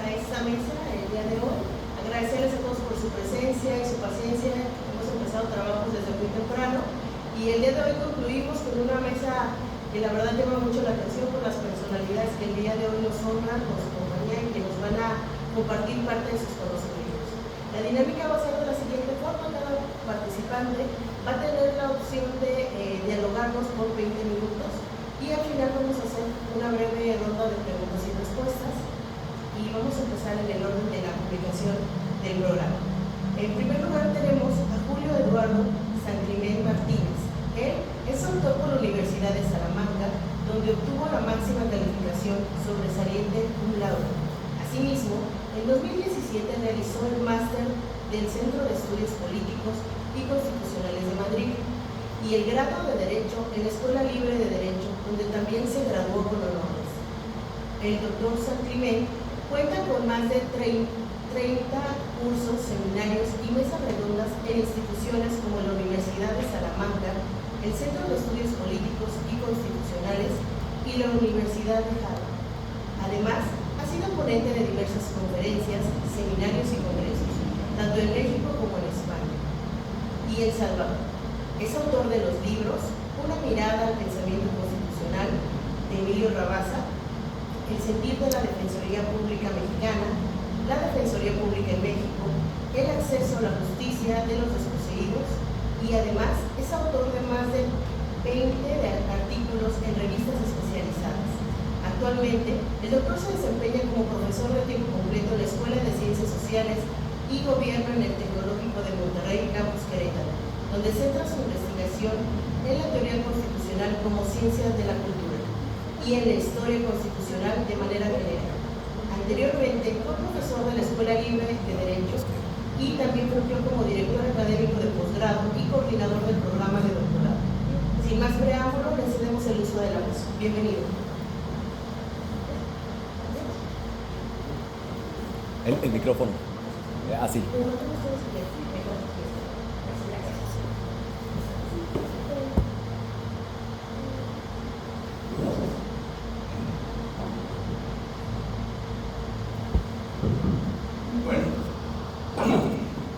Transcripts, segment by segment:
a esta mesa el día de hoy. Agradecerles a todos por su presencia y su paciencia. Hemos empezado trabajos desde muy temprano y el día de hoy concluimos con una mesa que la verdad llama mucho la atención por las personalidades que el día de hoy nos honran, nos acompañan y que nos van a compartir parte de sus conocimientos. La dinámica va a ser de la siguiente forma: cada participante va a tener la opción de dialogarnos por 20 minutos y al final vamos a hacer una breve ronda de preguntas y respuestas y vamos a empezar en el orden de la publicación del programa. En primer lugar tenemos a Julio Eduardo Santcliment Martínez. Él es autor por la Universidad de Salamanca, donde obtuvo la máxima calificación sobresaliente cum laude. Asimismo, en 2017 realizó el máster del Centro de Estudios Políticos y Constitucionales de Madrid y el grado de Derecho en la Escuela Libre de Derecho, donde también se graduó con honores. El doctor Santcliment cuenta con más de 30 cursos, seminarios y mesas redondas en instituciones como la Universidad de Salamanca, el Centro de Estudios Políticos y Constitucionales y la Universidad de Harvard. Además, ha sido ponente de diversas conferencias, seminarios y congresos, tanto en México como en España y El Salvador. Es autor de los libros Una mirada al pensamiento constitucional, de Emilio Rabasa, El sentir de la Defensoría Pública Mexicana, la Defensoría Pública en México, el acceso a la justicia de los desposeídos, y además es autor de más de 20 artículos en revistas especializadas. Actualmente, el doctor se desempeña como profesor de tiempo completo en la Escuela de Ciencias Sociales y Gobierno en el Tecnológico de Monterrey, Campus Querétaro, donde centra su investigación en la teoría constitucional como ciencia de la cultura y en la historia constitucional de manera general. Anteriormente fue profesor de la Escuela Libre de Derecho y también fungió como director académico de posgrado y coordinador del programa de doctorado. Sin más preámbulo, le cedemos el uso de la voz. Bienvenido. El micrófono. Así.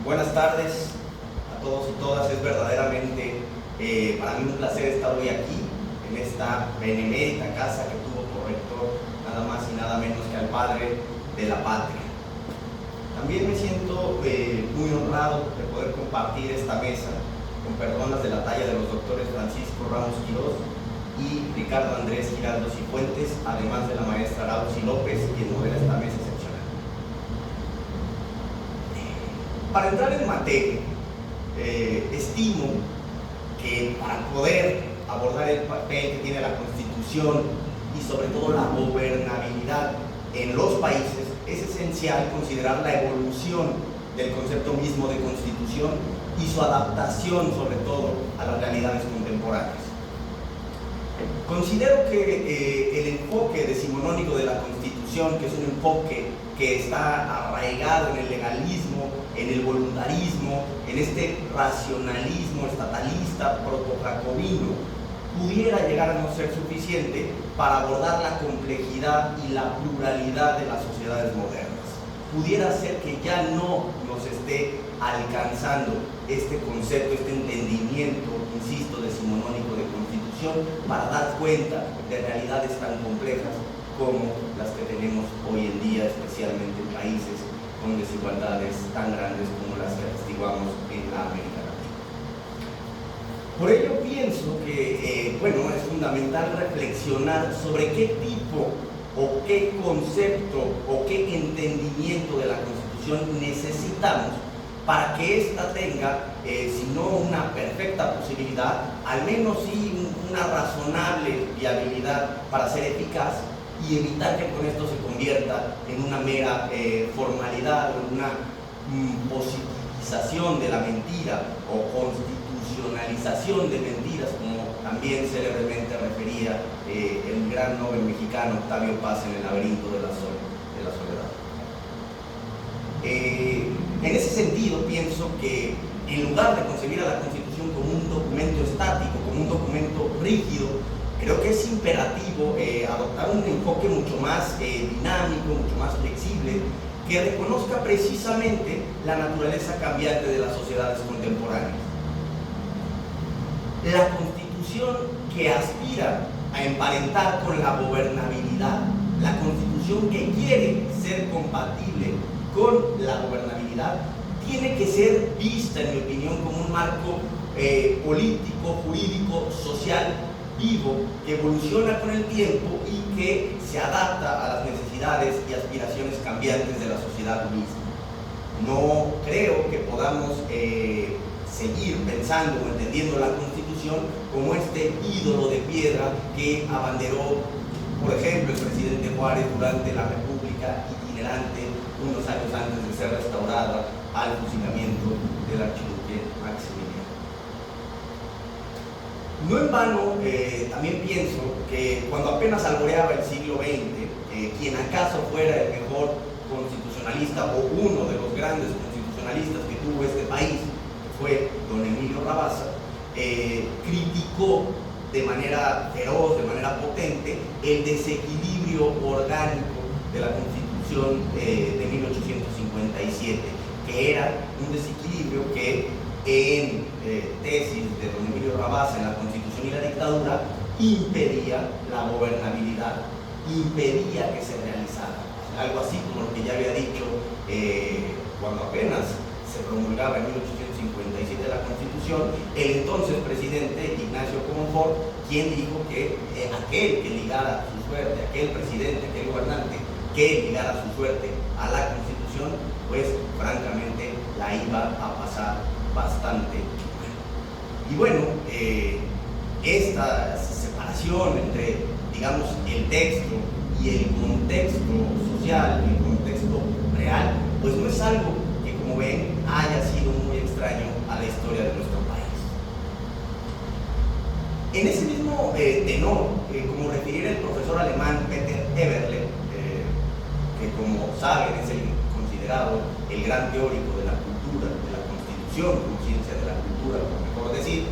Buenas tardes a todos y todas. Es verdaderamente para mí un placer estar hoy aquí, en esta benemérita casa que tuvo por rector nada más y nada menos que al padre de la patria. También me siento muy honrado de poder compartir esta mesa con personas de la talla de los doctores Francisco Ramos Quirós y Ricardo Andrés Giraldo Cifuentes, además de la maestra Rausi López, quien modera esta mesa excepcional. Para entrar en materia, estimo que para poder abordar el papel que tiene la Constitución y sobre todo la gobernabilidad en los países, es esencial considerar la evolución del concepto mismo de Constitución y su adaptación sobre todo a las realidades contemporáneas. Considero que el enfoque decimonónico de la Constitución, que es un enfoque que está arraigado en el legalismo, en el voluntarismo, en este racionalismo estatalista protojacobino, pudiera llegar a no ser suficiente para abordar la complejidad y la pluralidad de las sociedades modernas. Pudiera ser que ya no nos esté alcanzando este concepto, este entendimiento, insisto, decimonónico de Constitución para dar cuenta de realidades tan complejas como las que tenemos hoy en día, especialmente en países con desigualdades tan grandes como las que atestiguamos en la América Latina. Por ello pienso que es fundamental reflexionar sobre qué tipo o qué concepto o qué entendimiento de la Constitución necesitamos para que ésta tenga, si no una perfecta posibilidad, al menos sí una razonable viabilidad para ser eficaz y evitar que con esto se convierta en una mera formalidad o en una positivización de la mentira o constitucionalización de mentiras, como también célebremente refería el gran Nobel mexicano Octavio Paz en El laberinto de la soledad. En ese sentido, pienso que en lugar de concebir a la Constitución como un documento estático, como un documento rígido, creo que es imperativo adoptar un enfoque mucho más dinámico, mucho más flexible, que reconozca precisamente la naturaleza cambiante de las sociedades contemporáneas. La Constitución que aspira a emparentar con la gobernabilidad, la Constitución que quiere ser compatible con la gobernabilidad, tiene que ser vista, en mi opinión, como un marco político, jurídico, social, vivo, que evoluciona con el tiempo y que se adapta a las necesidades y aspiraciones cambiantes de la sociedad misma. No creo que podamos seguir pensando o entendiendo la Constitución como este ídolo de piedra que abanderó, por ejemplo, el presidente Juárez durante la República itinerante unos años antes de ser restaurada al fusilamiento del archiduque Maximiliano. No en vano, también pienso que cuando apenas alboreaba el siglo XX, quien acaso fuera el mejor constitucionalista o uno de los grandes constitucionalistas que tuvo este país, que fue don Emilio Rabasa, criticó de manera feroz, de manera potente, el desequilibrio orgánico de la Constitución de 1857, que era un desequilibrio que en tesis de don Emilio Rabasa en la Constitución y la dictadura impedía la gobernabilidad, impedía que se realizara. Algo así como lo que ya había dicho cuando apenas se promulgaba en 1857 la Constitución, el entonces presidente Ignacio Comonfort, quien dijo que aquel que ligara su suerte, aquel presidente, aquel gobernante que ligara su suerte a la Constitución, pues francamente la iba a pasar bastante mal. Y bueno, esta separación entre, digamos, el texto y el contexto social, el contexto real, pues no es algo que, como ven, haya sido muy extraño a la historia de nuestro país. En ese mismo tenor, como refiriera el profesor alemán Peter Eberle, que como saben es considerado el gran teórico de la cultura, de la Constitución, como ciencia de la cultura, por mejor decir,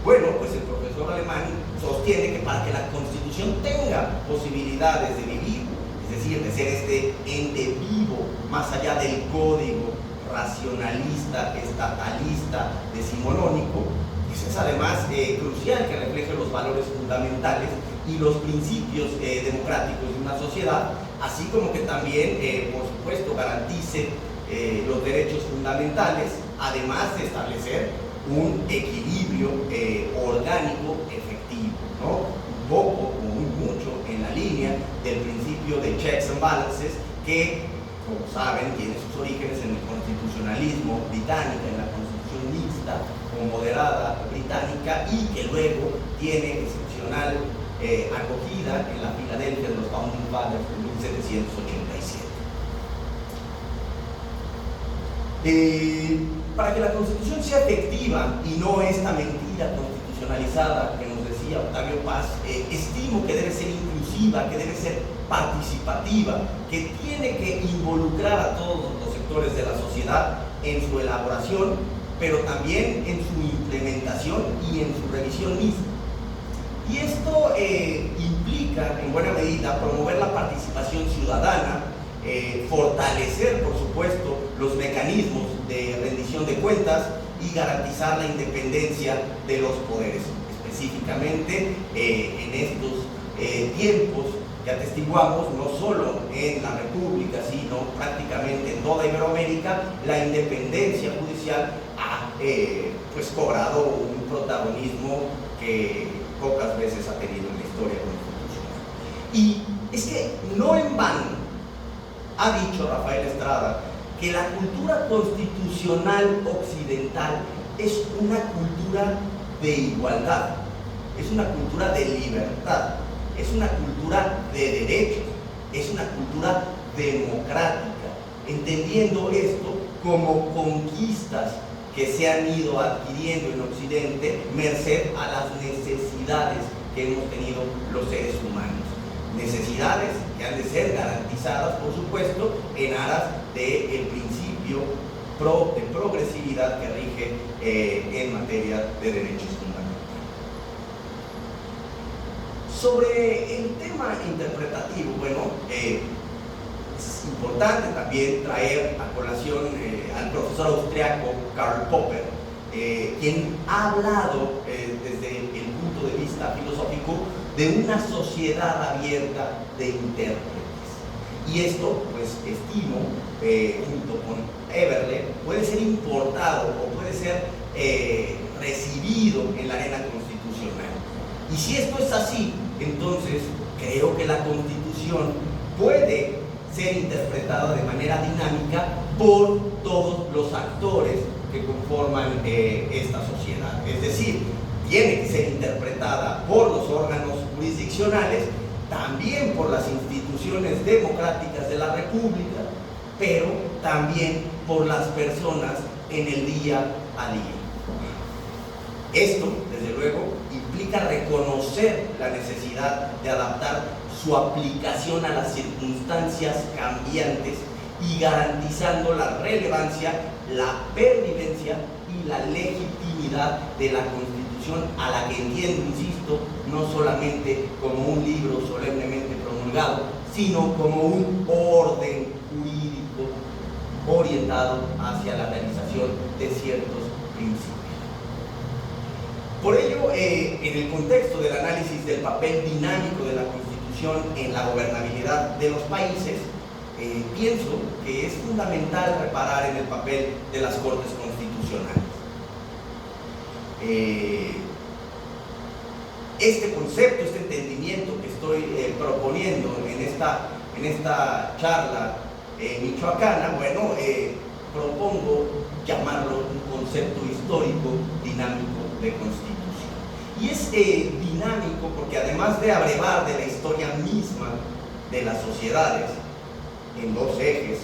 bueno, pues el profesor alemán sostiene que para que la Constitución tenga posibilidades de vivir, es decir, de ser este ente vivo, más allá del código racionalista, estatalista, decimonónico, pues es además crucial que refleje los valores fundamentales y los principios democráticos de una sociedad, así como que también, por supuesto, garantice los derechos fundamentales, además de establecer un equilibrio orgánico efectivo, ¿no? Un poco o muy mucho en la línea del principio de checks and balances que, como saben, tiene sus orígenes en el constitucionalismo británico, en la constitución mixta o moderada británica, y que luego tiene excepcional acogida en la Filadelfia de los Founding Fathers en 1787. Para que la Constitución sea efectiva y no esta mentira constitucionalizada que nos decía Octavio Paz, estimo que debe ser inclusiva, que debe ser participativa, que tiene que involucrar a todos los sectores de la sociedad en su elaboración, pero también en su implementación y en su revisión misma. Y esto implica, en buena medida, promover la participación ciudadana, fortalecer, por supuesto, los mecanismos de rendición de cuentas y garantizar la independencia de los poderes, específicamente en estos tiempos que atestiguamos, no solo en la República, sino prácticamente en toda Iberoamérica, la independencia judicial ha pues cobrado un protagonismo que pocas veces ha tenido en la historia constitucional. Y es que no en vano ha dicho Rafael Estrada que la cultura constitucional occidental es una cultura de igualdad, es una cultura de libertad, es una cultura de derechos, es una cultura democrática, entendiendo esto como conquistas que se han ido adquiriendo en Occidente merced a las necesidades que hemos tenido los seres humanos. Necesidades que han de ser garantizadas, por supuesto, en aras del principio de progresividad que rige en materia de derechos fundamentales. Sobre el tema interpretativo, bueno, es importante también traer a colación al profesor austriaco Karl Popper, quien ha hablado desde el punto de vista filosófico de una sociedad abierta de intérpretes. Y esto, pues, estimo, junto con Eberle, puede ser importado o puede ser recibido en la arena constitucional. Y si esto es así, entonces creo que la Constitución puede ser interpretada de manera dinámica por todos los actores que conforman esta sociedad. Es decir, tiene que ser interpretada por los órganos jurisdiccionales, también por las instituciones democráticas de la República, pero también por las personas en el día a día. Esto, desde luego, implica reconocer la necesidad de adaptar su aplicación a las circunstancias cambiantes y garantizando la relevancia, la pervivencia y la legitimidad de la Constitución, a la que entiendo, insisto, no solamente como un libro solemnemente promulgado, sino como un orden jurídico orientado hacia la realización de ciertos principios. Por ello, en el contexto del análisis del papel dinámico de la Constitución en la gobernabilidad de los países, pienso que es fundamental reparar en el papel de las Cortes Constitucionales. Este concepto, este entendimiento que estoy proponiendo en esta charla michoacana, bueno, propongo llamarlo un concepto histórico dinámico de Constitución. Y es dinámico porque, además de abrevar de la historia misma de las sociedades en dos ejes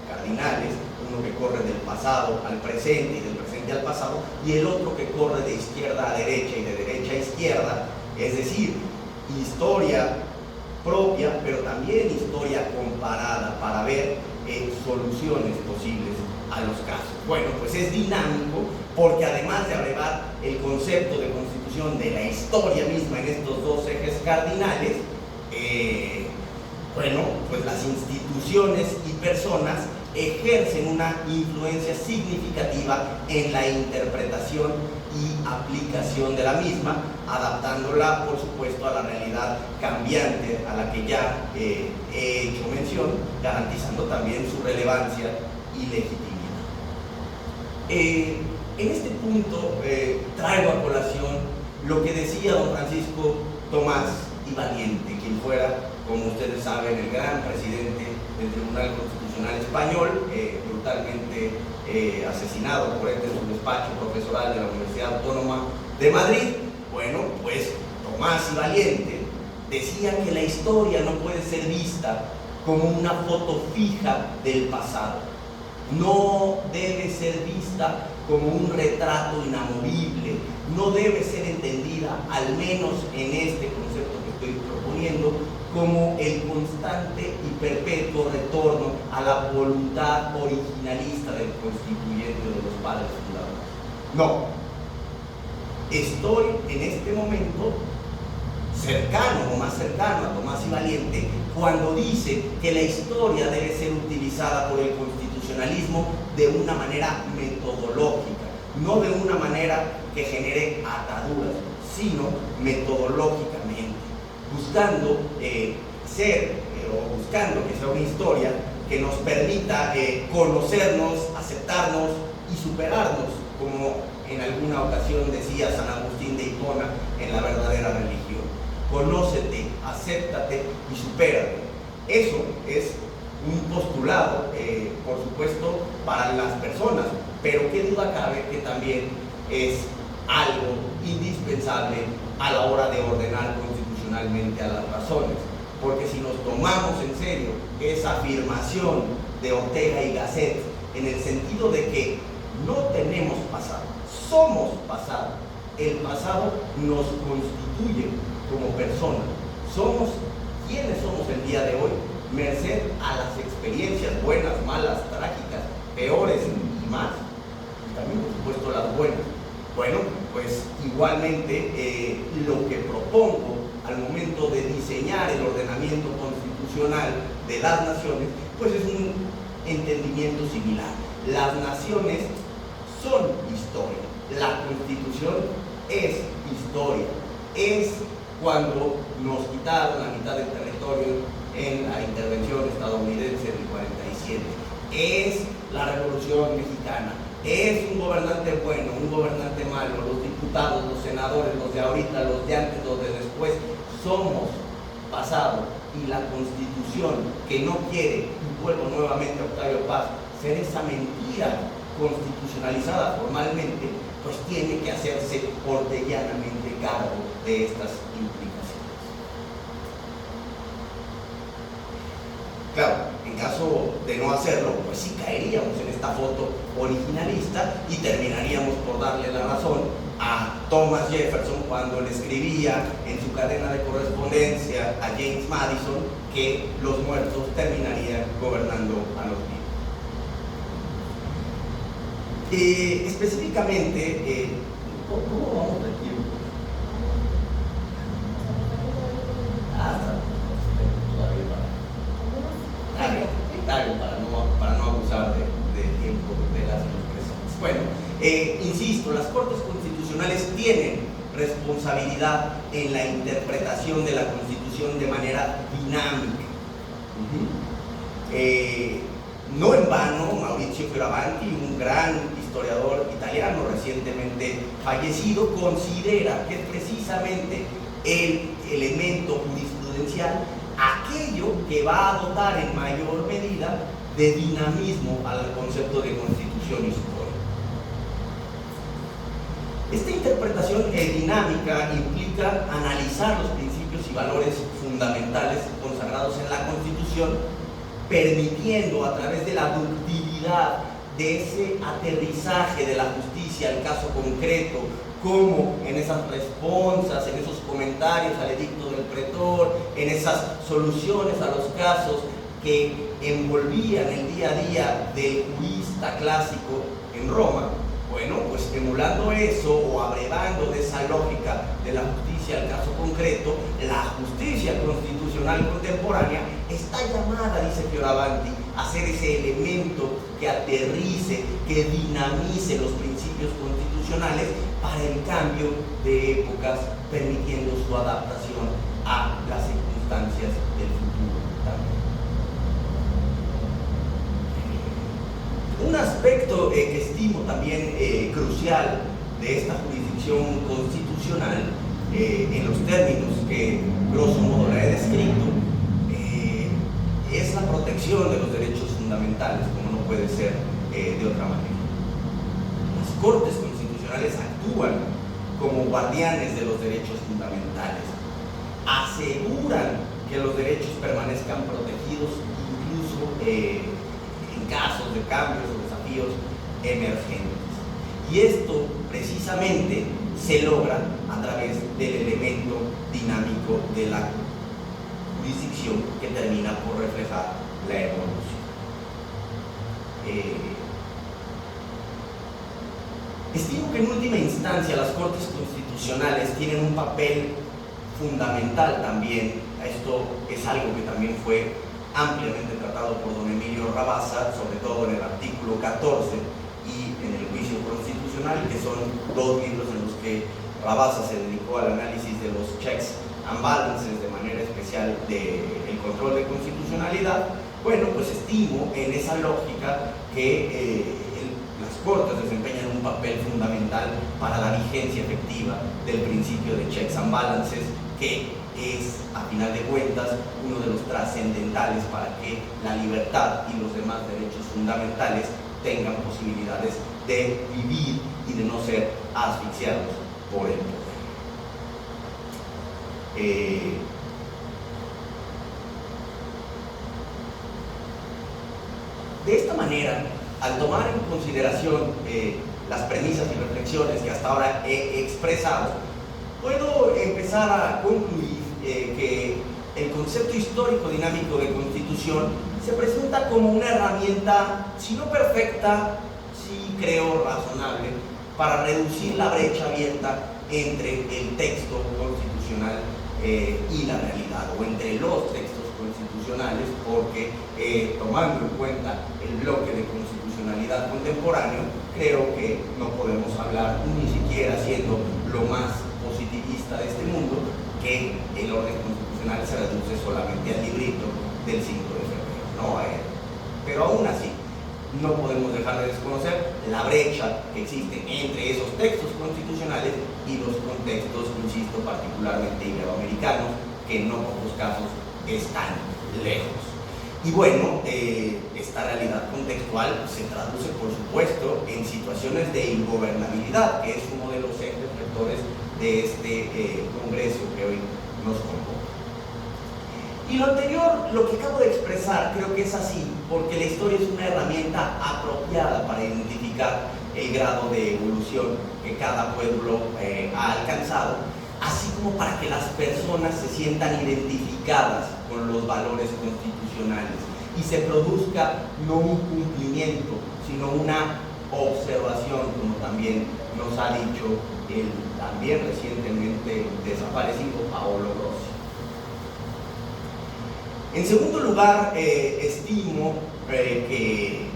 cardinales, uno que corre del pasado al presente y del presente al pasado, y el otro que corre de izquierda a derecha y de derecha a izquierda, es decir, historia propia, pero también historia comparada para ver soluciones posibles a los casos. Bueno, pues es dinámico porque, además de abrevar el concepto de Constitución de la historia misma en estos dos ejes cardinales, bueno, pues las instituciones y personas ejercen una influencia significativa en la interpretación y aplicación de la misma, adaptándola, por supuesto, a la realidad cambiante a la que ya he hecho mención, garantizando también su relevancia y legitimidad. En este punto traigo a colación lo que decía don Francisco Tomás y Valiente, quien fuera, como ustedes saben, el gran presidente del Tribunal Constitucional Español, brutalmente asesinado por este en su despacho profesoral de la Universidad Autónoma de Madrid. Bueno, pues Tomás y Valiente decían que la historia no puede ser vista como una foto fija del pasado. No debe ser vista como un retrato inamovible, no debe ser entendida, al menos en este concepto que estoy proponiendo, como el constante y perpetuo retorno a la voluntad originalista del constituyente de los padres fundadores. No. Estoy en este momento cercano o más cercano a Tomás y Valiente cuando dice que la historia debe ser utilizada por el constitucionalismo de una manera metodológica, no de una manera que genere ataduras, sino metodológicamente, buscando buscando que sea una historia que nos permita conocernos, aceptarnos y superarnos, como en alguna ocasión decía San Agustín de Hipona en La verdadera religión. Conócete, acéptate y supérate. Eso es un postulado, por supuesto, para las personas, pero qué duda cabe que también es algo indispensable a la hora de ordenar constitucionalmente a las razones, porque si nos tomamos en serio esa afirmación de Ortega y Gasset en el sentido de que no tenemos pasado, somos pasado, el pasado nos constituye como personas, somos quienes somos el día de hoy, merced a las experiencias buenas, malas, trágicas, peores y más, y también por supuesto las buenas. Bueno, pues igualmente lo que propongo al momento de diseñar el ordenamiento constitucional de las naciones, pues es un entendimiento similar. Las naciones son historia, la Constitución es historia, es cuando nos quitaron la mitad del territorio en la intervención estadounidense del 47, es la Revolución Mexicana, es un gobernante bueno, un gobernante malo, los diputados, los senadores, los de ahorita, los de antes, los de después, somos pasado, y la Constitución que no quiere, y vuelvo nuevamente a Octavio Paz, ser esa mentira constitucionalizada formalmente, pues tiene que hacerse ortellanamente cargo de estas implicaciones. Claro, en caso de no hacerlo, pues sí caeríamos en esta foto originalista y terminaríamos por darle la razón a Thomas Jefferson cuando le escribía en su cadena de correspondencia a James Madison que los muertos terminarían gobernando a los vivos. Específicamente, ¿cómo vamos de tiempo? Para no abusar del tiempo de las presentes. Bueno, insisto, las Cortes Constitucionales tienen responsabilidad en la interpretación de la Constitución de manera dinámica. No en vano, Maurizio Fioravanti, un gran historiador italiano recientemente fallecido, considera que es precisamente el elemento jurisprudencial aquello que va a dotar en mayor medida de dinamismo al concepto de constitución y su poder. Esta interpretación dinámica implica analizar los principios y valores fundamentales consagrados en la Constitución, permitiendo a través de la ductilidad de ese aterrizaje de la justicia al caso concreto, como en esas responsas, en esos comentarios al edicto del pretor, en esas soluciones a los casos que envolvían el día a día del jurista clásico en Roma. Bueno, pues emulando eso o abrevando de esa lógica de la justicia al caso concreto, la justicia constitucional contemporánea está llamada, dice Fioravanti, a ser ese elemento que aterrice, que dinamice los principios constitucionales para el cambio de épocas, permitiendo su adaptación a las circunstancias del futuro también. Un aspecto que estimo también crucial de esta jurisdicción constitucional, en los términos que grosso modo la he descrito, es la protección de los derechos fundamentales, como no puede ser de otra manera. Las Cortes Constitucionales actúan como guardianes de los derechos fundamentales, aseguran que los derechos permanezcan protegidos incluso en casos de cambios o desafíos emergentes. Y esto precisamente se logra a través del elemento dinámico de la jurisdicción que termina por reflejar la evolución. Estimo que en última instancia las Cortes Constitucionales tienen un papel fundamental también. Esto es algo que también fue ampliamente tratado por don Emilio Rabasa, sobre todo en el artículo 14 y en el juicio constitucional, que son dos libros en los que Rabasa se dedicó al análisis de los checks and balances, de manera especial del control de constitucionalidad. Bueno, pues estimo en esa lógica que las Cortes desempeñan un papel fundamental para la vigencia efectiva del principio de checks and balances, que es, a final de cuentas, uno de los trascendentales para que la libertad y los demás derechos fundamentales tengan posibilidades de vivir y de no ser asfixiados por el poder. De esta manera, al tomar en consideración las premisas y reflexiones que hasta ahora he expresado, puedo empezar a concluir que el concepto histórico dinámico de constitución se presenta como una herramienta, si no perfecta, sí creo razonable, para reducir la brecha abierta entre el texto constitucional y la realidad, o entre los textos constitucionales, porque tomando en cuenta el bloque de constitucionalidad contemporáneo, creo que no podemos hablar ni siquiera siendo lo más positivista de este mundo, que el orden constitucional se reduce solamente al librito del 5 de febrero, ¿no? Pero aún así, no podemos dejar de desconocer la brecha que existe entre esos textos constitucionales y los contextos, insisto, particularmente iberoamericanos, que en no pocos casos están lejos. Y bueno, esta realidad contextual se traduce, por supuesto, en situaciones de ingobernabilidad, que es uno de los ejes rectores de este Congreso que hoy nos convoca. Y lo anterior, lo que acabo de expresar, creo que es así, porque la historia es una herramienta apropiada para identificar el grado de evolución que cada pueblo ha alcanzado, así como para que las personas se sientan identificadas con los valores constitucionales y se produzca no un cumplimiento, sino una observación, como también nos ha dicho el también recientemente desaparecido Paolo Rossi. En segundo lugar, estimo que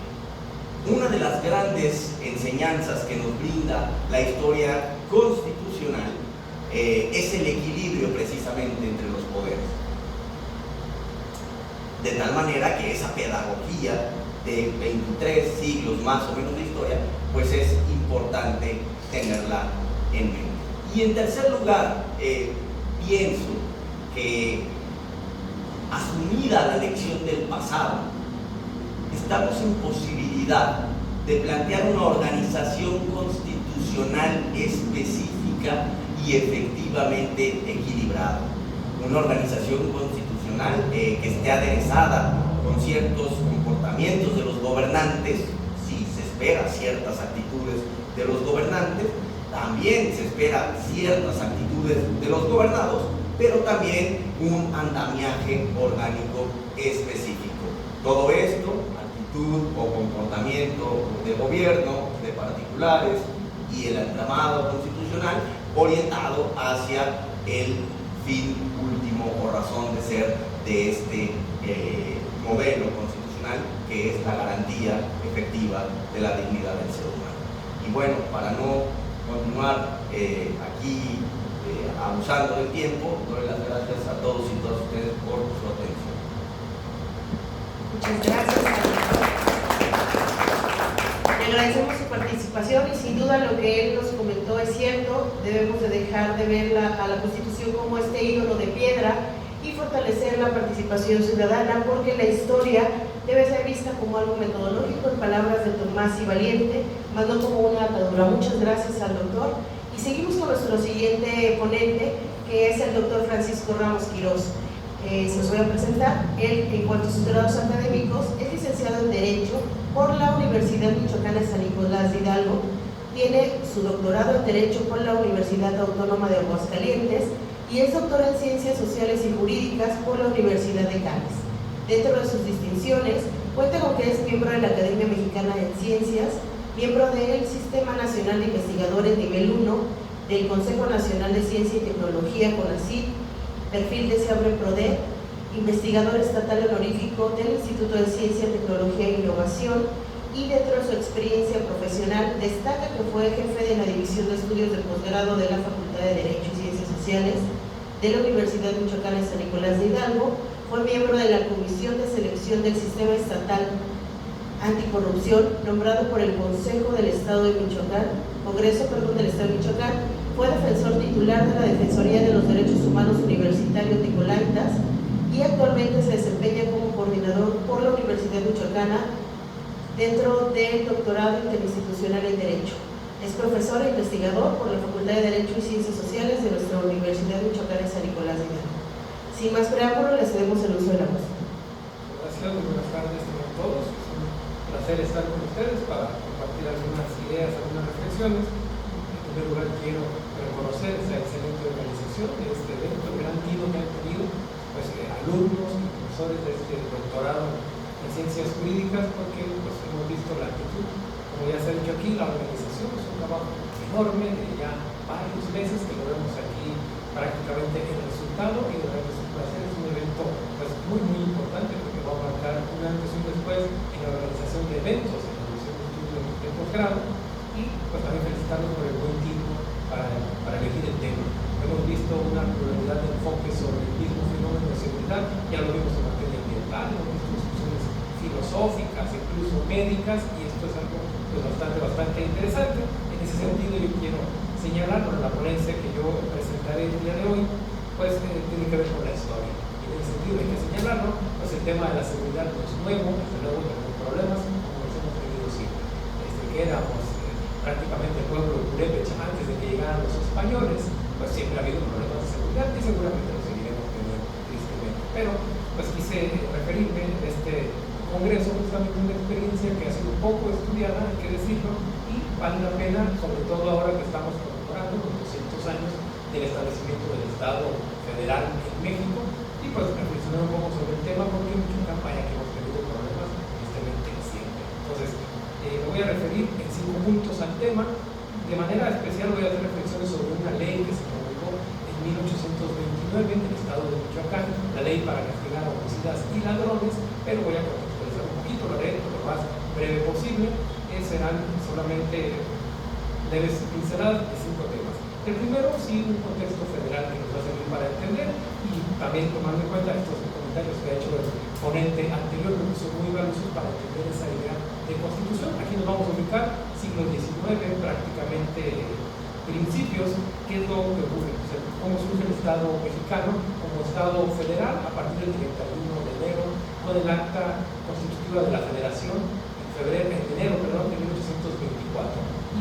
una de las grandes enseñanzas que nos brinda la historia constitucional es el equilibrio precisamente entre los poderes. De tal manera que esa pedagogía de 23 siglos más o menos de historia, pues es importante tenerla en mente. Y en tercer lugar, pienso que asumida la lección del pasado, estamos en posibilidad de plantear una organización constitucional específica y efectivamente equilibrada. Una organización constitucional que esté aderezada con ciertos comportamientos de los gobernantes, si se espera ciertas actitudes de los gobernantes, también se espera ciertas actitudes de los gobernados, pero también un andamiaje orgánico específico. Todo esto, actitud o comportamiento de gobierno, de particulares y el entramado constitucional orientado hacia el fin último o razón de ser de este modelo constitucional, que es la garantía efectiva de la dignidad del ser humano. Y bueno, para no continuar aquí abusando del tiempo, doy las gracias a todos y todas ustedes por su atención. Muchas gracias. Le agradecemos su participación y sin duda lo que él nos comentó es cierto. Debemos de dejar de ver a la Constitución como este ídolo de piedra y fortalecer la participación ciudadana, porque la historia debe ser vista como algo metodológico, en palabras de Tomás y Valiente, más no como una atadura. Muchas gracias al doctor. Y seguimos con nuestro siguiente ponente, que es el doctor Francisco Ramos Quirós. Se los voy a presentar. Él, en cuanto a sus grados académicos, es licenciado en Derecho por la Universidad Michoacana de San Nicolás de Hidalgo. Tiene su doctorado en Derecho por la Universidad Autónoma de Aguascalientes y es doctor en Ciencias Sociales y Jurídicas por la Universidad de Cádiz. Dentro de sus distinciones, cuenta con que es miembro de la Academia Mexicana de Ciencias, miembro del Sistema Nacional de Investigadores Nivel 1, del Consejo Nacional de Ciencia y Tecnología, CONACYT, perfil deseable PRODE, investigador estatal honorífico del Instituto de Ciencia, Tecnología e Innovación, y dentro de su experiencia profesional destaca que fue jefe de la División de Estudios de Posgrado de la Facultad de Derecho y Ciencias Sociales de la Universidad Michoacana de San Nicolás de Hidalgo, fue miembro de la Comisión de Selección del Sistema Estatal Anticorrupción, nombrado por el Consejo del Estado de Michoacán, Congreso del Estado de Michoacán, fue defensor titular de la Defensoría de los Derechos Humanos Universitario Nicolaitas y actualmente se desempeña como coordinador por la Universidad Michoacana dentro del doctorado interinstitucional en Derecho. Es profesor e investigador por la Facultad de Derecho y Ciencias Sociales de nuestra Universidad Michoacana de San Nicolás de Hidalgo. Sin más preámbulo, le cedemos el uso de la voz. Gracias, muy buenas tardes a todos. Es un placer estar con ustedes para compartir algunas ideas, algunas reflexiones. En primer lugar, quiero reconocer esa excelente organización de este evento, el gran tino que han tenido pues, alumnos y profesores de este doctorado en Ciencias Jurídicas, porque pues, hemos visto la actitud. Como ya se ha dicho aquí, la organización es un trabajo enorme de ya varios meses que lo vemos aquí prácticamente el resultado, y la reestructuración es un evento pues, muy importante porque va a marcar un antes y un después en la organización de eventos en la Universidad de Estudios de Posgrado, y pues también felicitarlos por el buen título para elegir el tema. Hemos visto una pluralidad de enfoques sobre el mismo fenómeno de seguridad, ya lo vimos en materia ambiental, hemos visto discusiones filosóficas, incluso médicas, y esto es algo pues, bastante interesante. En ese sentido yo quiero señalar, la ponencia que yo presentaré el día de hoy, pues tiene que ver con la historia. Y en ese sentido hay que señalarlo, pues el tema de la seguridad no es nuevo, desde luego tenemos problemas, como los hemos tenido siempre. Desde que éramos prácticamente el pueblo de Purépecha, antes de que llegaran los españoles, pues siempre ha habido problemas de seguridad y seguramente los seguiremos teniendo, tristemente. Pero pues quise referirme a este congreso justamente una experiencia que ha sido poco estudiada, hay que decirlo, y vale la pena, sobre todo ahora que estamos conmemorando los 200 años del establecimiento del Estado Federal en México, y pues reflexionar un poco sobre el tema porque hay mucha campaña que hemos tenido problemas tristemente siempre. Entonces, me voy a referir en 5 puntos al tema. De manera especial voy a hacer reflexiones sobre una ley que se promulgó en 1829 en el estado de Michoacán, la ley para castigar a homicidas y ladrones, pero voy a contextualizar un poquito, lo haré lo más breve posible. Serán solamente leves pinceladas de 5 temas. El primero, sí, un contexto federal que nos va a servir para entender, y también tomando en cuenta estos comentarios que ha hecho el ponente anterior, que son muy valiosos para entender esa idea de constitución. Aquí nos vamos a ubicar siglo XIX, prácticamente principios, qué es lo que ocurre, o sea, cómo surge el Estado mexicano como Estado federal a partir del 31 de enero con el acta constitutiva de la Federación en enero de 1824.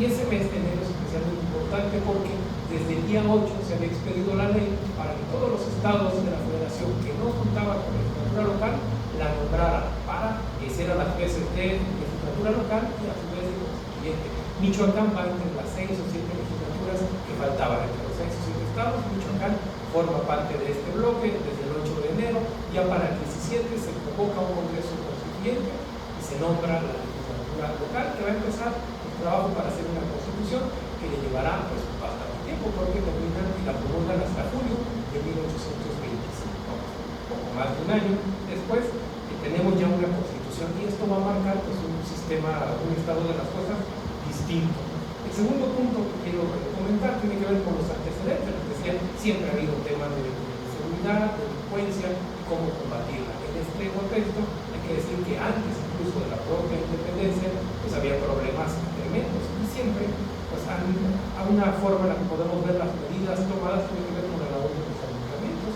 Y ese mes de enero es especialmente importante porque desde el día 8 se había expedido la ley para que todos los estados de la Federación que no contaban con legislatura local la nombraran para que hiciera las veces de legislatura local y a su vez de constituyente. Michoacán va entre las 6 o 7 legislaturas que faltaban, entre los 6 o 7 estados. Michoacán forma parte de este bloque desde el 8 de enero. Ya para el 17 se convoca un congreso constituyente y se nombra la legislatura local, que va a empezar el trabajo para hacer una constitución que le llevará pues bastante tiempo porque terminan y la promulgan hasta julio de 1825, poco más de un año después. Tenemos ya una constitución y esto va a marcar pues, un sistema, un estado de las cosas distinto. El segundo punto que quiero comentar tiene que ver con los antecedentes. Les decía, siempre ha habido temas de seguridad, de delincuencia y cómo combatirla. En este contexto hay que decir que antes incluso de la propia independencia pues había problemas tremendos y siempre pues a una forma en la que podemos ver las medidas tomadas tiene que ver con la labor de los ayuntamientos.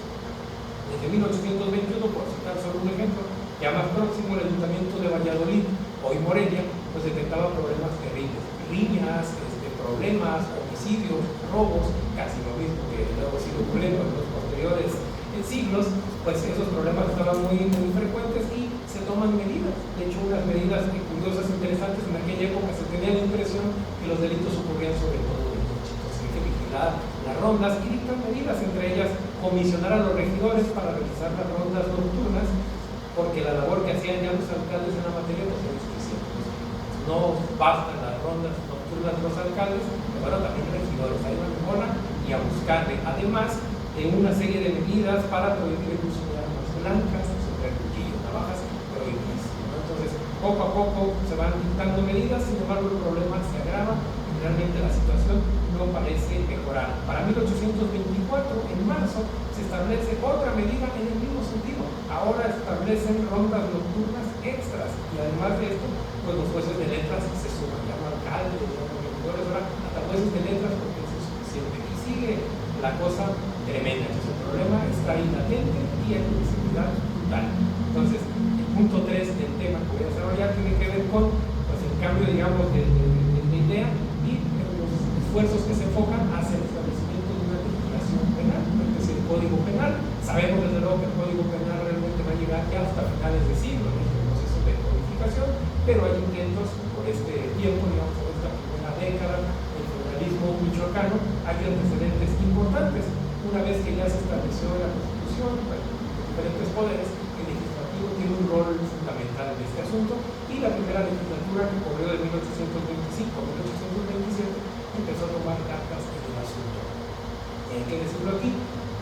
Desde 1821, por citar solo un ejemplo, ya más próximo, el Ayuntamiento de Valladolid, hoy Morelia, pues detectaba problemas terribles, riñas, problemas, homicidios, robos, casi lo mismo que luego sido ocurriendo en los posteriores siglos, pues esos problemas estaban muy frecuentes y se toman medidas. De hecho, unas medidas curiosas, interesantes, en aquella época se tenía la impresión que los delitos ocurrían sobre todo de noche. Entonces hay que vigilar las rondas y dictar medidas, entre ellas comisionar a los regidores para realizar las rondas nocturnas, porque la labor que hacían ya los alcaldes en la materia pues era insuficiente. No bastan las rondas nocturnas de los alcaldes, pero también regidores, ahí van en bola y a buscarle, además de una serie de medidas para prohibir el uso de armas blancas, sobre cuchillos, navajas, prohibidas. Entonces, poco a poco se van dictando medidas, sin embargo el problema se agrava y realmente la situación no parece mejorar. Para 1824, en marzo, se establece otra medida en el mismo sentido. Ahora establecen rondas nocturnas extras y además de esto, pues los jueces de letras se suman, llaman alcaldes, llaman regidores, ahora hasta jueces de letras porque eso es suficiente. Y sigue la cosa tremenda. Entonces el problema está ahí latente y hay necesidad brutal. Entonces, el punto 3 del tema que voy a desarrollar tiene que ver con pues, el cambio, digamos, de idea y los esfuerzos que se enfocan hacia el establecimiento de una legislación penal, que es el Código Penal. Sabemos desde luego que el Código Penal realmente va a llegar ya hasta finales de siglo en este proceso de codificación, pero hay intentos por este tiempo, digamos, por esta primera década del federalismo michoacano, hay antecedentes importantes. Una vez que ya se estableció la Constitución, bueno, los diferentes poderes, el legislativo tiene un rol fundamental en este asunto y la primera legislatura que corrió de 1825 a 1827 empezó a tomar cartas en el asunto. hay que decirlo aquí,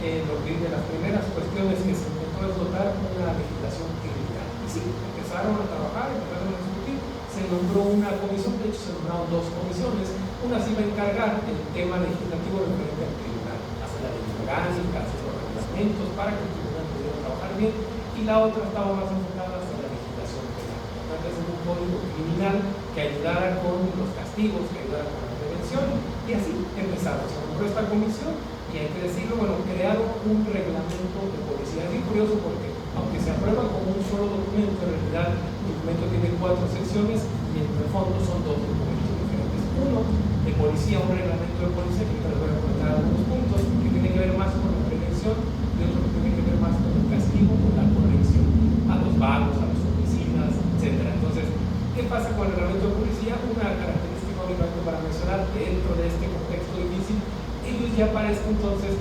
de las primeras cuestiones que se intentó es dotar una legislación criminal. Y sí, empezaron a trabajar, empezaron a discutir, se nombró una comisión, de hecho se nombraron dos comisiones, una se iba a encargar del tema legislativo referente al tribunal, hacer la ley orgánica, hacer los reglamentos para que el tribunal pudiera trabajar bien, y la otra estaba más enfocada hacia la legislación penal, hacer un código criminal que ayudara con los castigos, que ayudara con la prevención, y así empezamos. Se nombró esta comisión y hay que decirlo, bueno, crearon un reglamento de policía. Es muy curioso porque, aunque se aprueba como un solo documento, en realidad el documento tiene 4 secciones y en el fondo son 2 documentos diferentes. Uno de policía, un reglamento de policía, que ahorita les voy a comentar algunos puntos, que tiene que ver más con la prevención, y otro que tiene que ver más con el castigo, con la corrección a los vagos, a los homicidas, etc. Entonces, ¿qué pasa con el reglamento de policía? Una característica únicamente para mencionar dentro de este contexto difícil. Ellos ya para esto entonces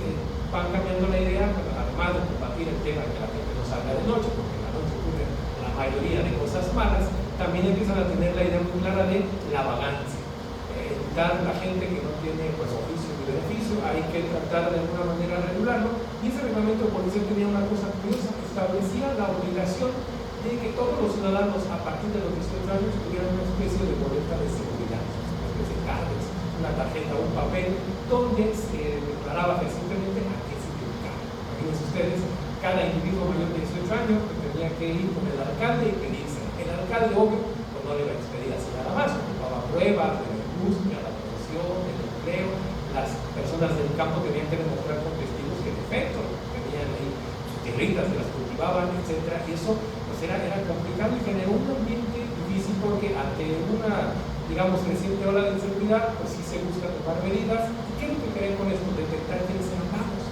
van cambiando la idea, pero además de combatir el tema de que la gente no salga de noche, porque en la noche ocurren la mayoría de cosas malas, también empiezan a tener la idea muy clara de la vagancia. Evitar la gente que no tiene pues, oficio ni beneficio, hay que tratar de alguna manera regularlo. Y ese reglamento de policía tenía una cosa curiosa, establecía la obligación de que todos los ciudadanos a partir de los 18 años tuvieran una especie de boleta de seguridad, una especie de cards, una tarjeta o un papel donde se declaraba recientemente a qué se dedicaba. Imagínense ustedes, cada individuo mayor de 18 años tenía que ir con el alcalde y pedirse. El alcalde, obvio, pues no le iba a expedir así nada más, ocupaba pruebas de la industria, la profesión, el empleo. Las personas del campo tenían que demostrar con testigos que en efecto tenían ahí sus tierritas, se las cultivaban, etc. Y eso pues era complicado y generó un ambiente difícil porque ante una, digamos, reciente ola de inseguridad, pues sí se busca tomar medidas. ¿Qué es lo que creen con esto? Detectar quiénes eran vagos,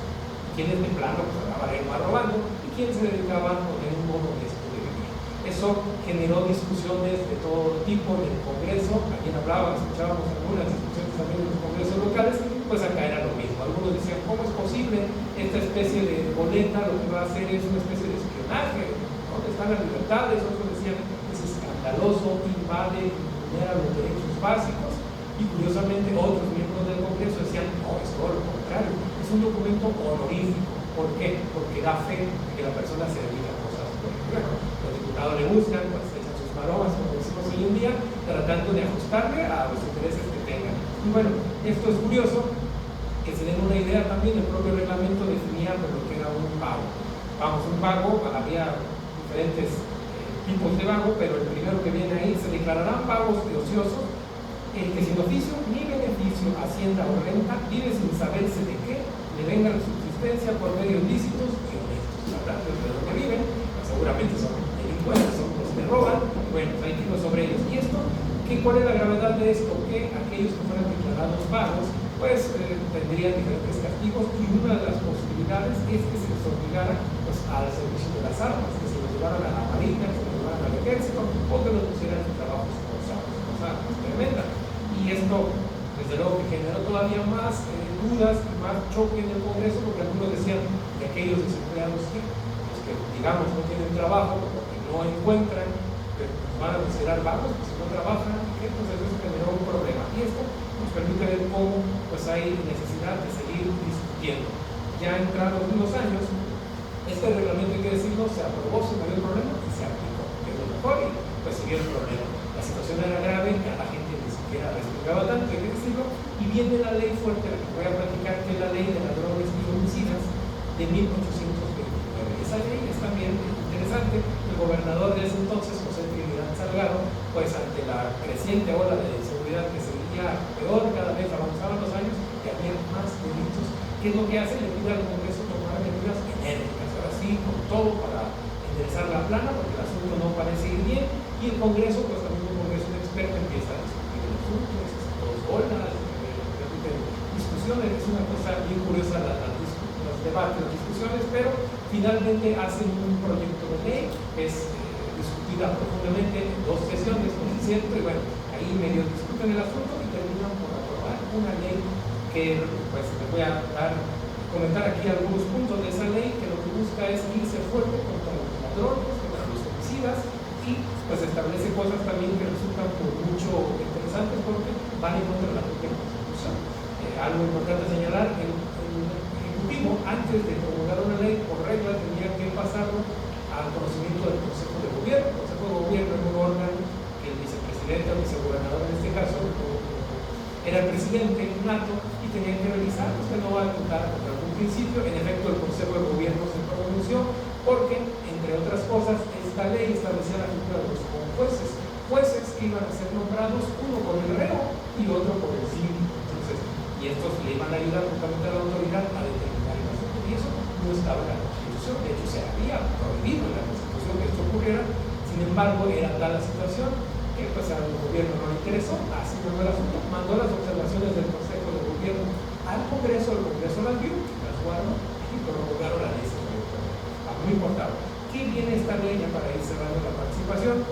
quiénes de plano pues andaban ahí más robando y quiénes se dedicaban con un modo honesto de vivir. Eso generó discusiones de todo tipo en el Congreso. Alguien hablaba, escuchábamos algunas discusiones también en los congresos locales, pues acá era lo mismo. Algunos decían, ¿cómo es posible esta especie de boleta? Lo que va a hacer es una especie de espionaje, ¿dónde están las libertades? Otros decían, es escandaloso, invade, vulnera los derechos básicos. Y curiosamente otros miembros del Congreso decían, no, es todo lo contrario, es un documento honorífico. ¿Por qué? Porque da fe de que la persona se dedica a cosas buenas. Bueno, los diputados le buscan, pues echan sus maromas, como decimos hoy en día, tratando de ajustarle a los intereses que tengan. Y bueno, esto es curioso, que se den una idea también, el propio reglamento definía pues, lo que era un pago. Vamos, un pago, había diferentes tipos de pago, pero el primero que viene ahí, se declararán pagos de ociosos, el que sin oficio ni beneficio, hacienda o renta, vive sin saberse de qué, le venga la subsistencia por medios lícitos y honestos. Hablando de dónde viven, pues, seguramente son delincuentes, son los que roban, bueno, pues hay que ir sobre ellos. ¿Y esto? ¿Cuál es la gravedad de esto? Que aquellos que fueran declarados pagos, pues tendrían diferentes castigos y una de las posibilidades es que se les obligara pues, al servicio de las armas, que se los llevaran a la marina, que se los llevaran al ejército o que los pusieran en trabajos forzados, cosa pues, tremenda. Y esto, desde luego, que generó todavía más dudas y más choque en el Congreso, porque algunos decían que aquellos desempleados que, los que digamos no tienen trabajo, porque no encuentran, que van a considerar vagos, pues si no trabajan, ¿qué? Entonces eso generó un problema. Y esto nos permite ver cómo pues, hay necesidad de seguir discutiendo. Ya entrados unos años, este reglamento, hay que decirlo, se aprobó sin mayor problema y se aplicó, que es lo mejor, y pues siguió el problema. La situación era grave, ya la gente ni siquiera respetaba tanto, hay que decirlo, y viene la ley fuerte, la que voy a platicar, que es la ley de ladrones y homicidas de 1829. Esa ley es también interesante. El gobernador de ese entonces, José Trinidad Salgado, pues ante la creciente ola de inseguridad que seguía peor, cada vez avanzaban los años y había más delitos. ¿Qué es lo que hace? Le pide al Congreso tomar medidas enérgicas, ahora sí, con todo para enderezar la plana, porque el asunto no parece ir bien, y el Congreso, pues también un Congreso de expertos empieza a discutir el asunto, todos bolas, repiten discusiones, es una cosa bien curiosa los debates, las discusiones, pero finalmente hacen un proyecto de ley que es discutida profundamente en 2 sesiones, por cierto, y bueno, ahí medio discuten el asunto y terminan por aprobar una ley que, pues, les voy a comentar aquí algunos puntos de esa ley, que lo que busca es irse fuerte contra los ladrones, contra los homicidas, y pues establece cosas también que resultan por mucho interesantes porque van en contra de la propia Constitución. Algo importante señalar, el último, antes de promulgar una ley, por regla tenía que pasarlo al conocimiento del Consejo de Gobierno. El Consejo de Gobierno es un órgano que el vicepresidente o vicegobernador en este caso era el presidente nato y tenía que revisar. Usted no va a contar contra algún principio. En efecto, el Consejo de Gobierno se pronunció porque, entre otras cosas, esta ley establecía la figura de los jueces que iban a ser nombrados, uno por el reo y otro por el síndico. Entonces, y estos le iban a ayudar justamente a la autoridad a determinar el asunto. Y eso no estaba en la Constitución. De hecho, se había prohibido en la Constitución que esto ocurriera. Sin embargo, era tal la situación que pues al gobierno no le interesó, así no el asunto, mandó las observaciones del Consejo de Gobierno al Congreso, el Congreso las vio, las guardó y promulgaron la ley. No importaba. ¿Qué viene esta ley ya para ir cerrando la participación?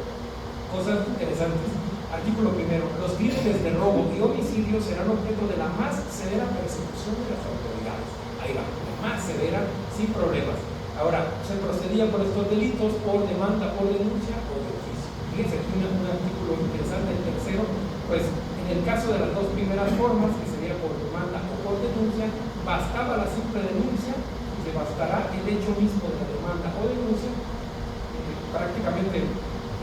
Cosas interesantes. Artículo primero. Los crímenes de robo y homicidio serán objeto de la más severa persecución de las autoridades. Ahí va, la más severa, sin problemas. Ahora, se procedía por estos delitos por demanda, por denuncia o de oficio. Fíjense aquí un artículo interesante, el tercero, pues en el caso de las dos primeras formas, que sería por demanda o por denuncia, bastaba la simple denuncia, y se bastará el hecho mismo de la demanda o denuncia, prácticamente,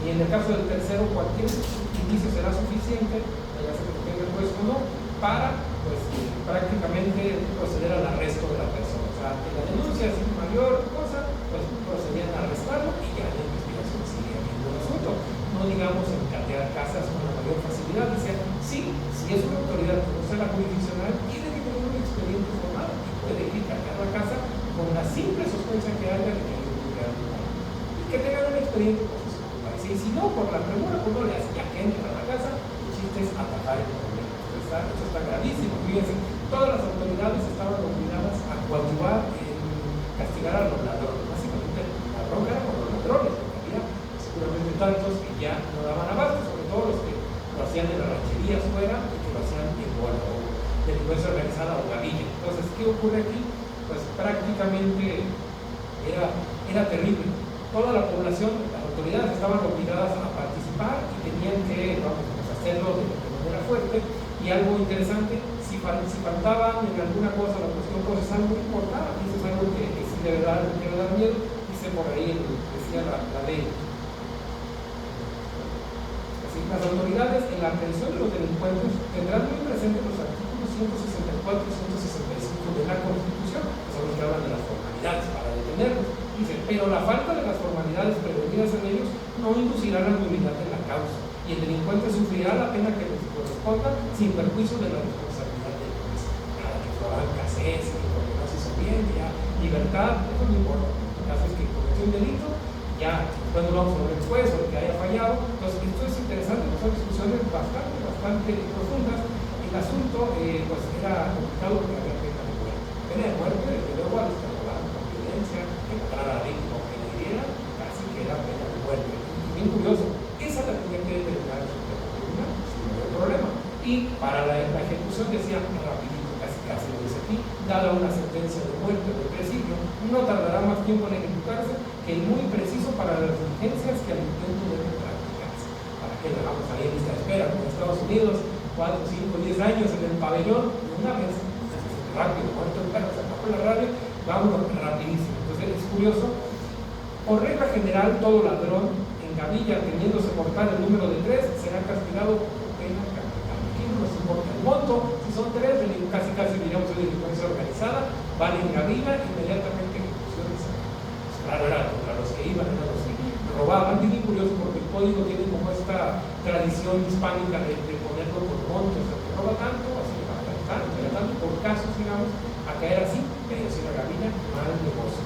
y en el caso del tercero, cualquier indicio será suficiente, ya sea que lo tenga el juez o no, para, pues, prácticamente proceder al arresto de la persona. O sea, que la denuncia sin mayor cosa, pues procedían a arrestarlo y ya la investigación sigue habiendo el asunto. No digamos encatear casas con la mayor facilidad. Dice, sí, si es una autoridad que no sea la jurisdiccional, tiene que tener un expediente formal y puede ir a encatear la casa con la simple sospecha que haya de que hay un lugar. Y que tengan un expediente por sus culpas. Y si no, por la premura, pues no le hace ya que entren a la casa, el chiste es atajar el problema. Esto está gravísimo. Fíjense, todas las autoridades estaban obligadas a coadyuvar en castigar a los ladrones. Básicamente, la bronca era por los ladrones, porque había seguramente tantos que ya no daban abasto, sobre todo los que lo hacían en las rancherías fuera y que lo hacían en bola o delincuencia organizada o gavilla. Entonces, ¿qué ocurre aquí? Pues prácticamente era terrible. Toda la población, las autoridades estaban obligadas a participar y tenían que hacerlo de manera fuerte. Y algo interesante, si faltaba en alguna cosa la cuestión procesal, no importaba. Y eso es algo que sí debe dar miedo, dice por ahí, decía la ley. Así, las autoridades en la atención de los delincuentes tendrán muy presentes los artículos 164 y 165 de la Constitución, que son los que hablan de las formalidades para detenerlos. Dice, pero la falta de las formalidades prevenidas en ellos no inducirá la nulidad de la causa, y el delincuente sufrirá la pena que les corresponda sin perjuicio de la responsabilidad del juez. Nada que Florán Casés, que porque no se hizo bien, ya libertad, eso no importa. El caso es que cometió un delito, ya después no vamos sobre el juez o el que haya fallado. Entonces, esto es interesante, son discusiones bastante profundas. El asunto pues era complicado porque había pena de muerte. Pena de muerte, desde luego, a los que robaron con violencia, que mataran a la víctima o que le dieran, casi que era pena de muerte. Y bien curioso, esa la tenía que determinar el Supremo Tribunal, sin mayor problema. Y para la ejecución decía rapidito, casi lo dice aquí, dada una sentencia de muerte o de presidio, no tardará más tiempo en ejecutarse que el muy preciso para las diligencias que al intento deben practicarse. Para que lo dejamos ahí en lista de espera, como en Estados Unidos, 4, 5, 10 años en el pabellón, una vez, rápido, muerto el perro, se acabó la radio, vámonos rapidísimo. Entonces es curioso, por regla general, todo ladrón en gavilla teniéndose por tal el número de 3 será castigado por pena capital. Aquí no nos importa el monto, si son 3, casi diríamos de delincuencia organizada, van en gavilla, inmediatamente ejecuciones. Claro, era contra los que iban, eran los que robaban. Bien curioso porque el código tiene como esta tradición hispánica de ponerlo por montos, el que roba tanto, así le va a dar tanto, era tanto, por casos, digamos, a caer así, pero si la gavilla, mal negocio.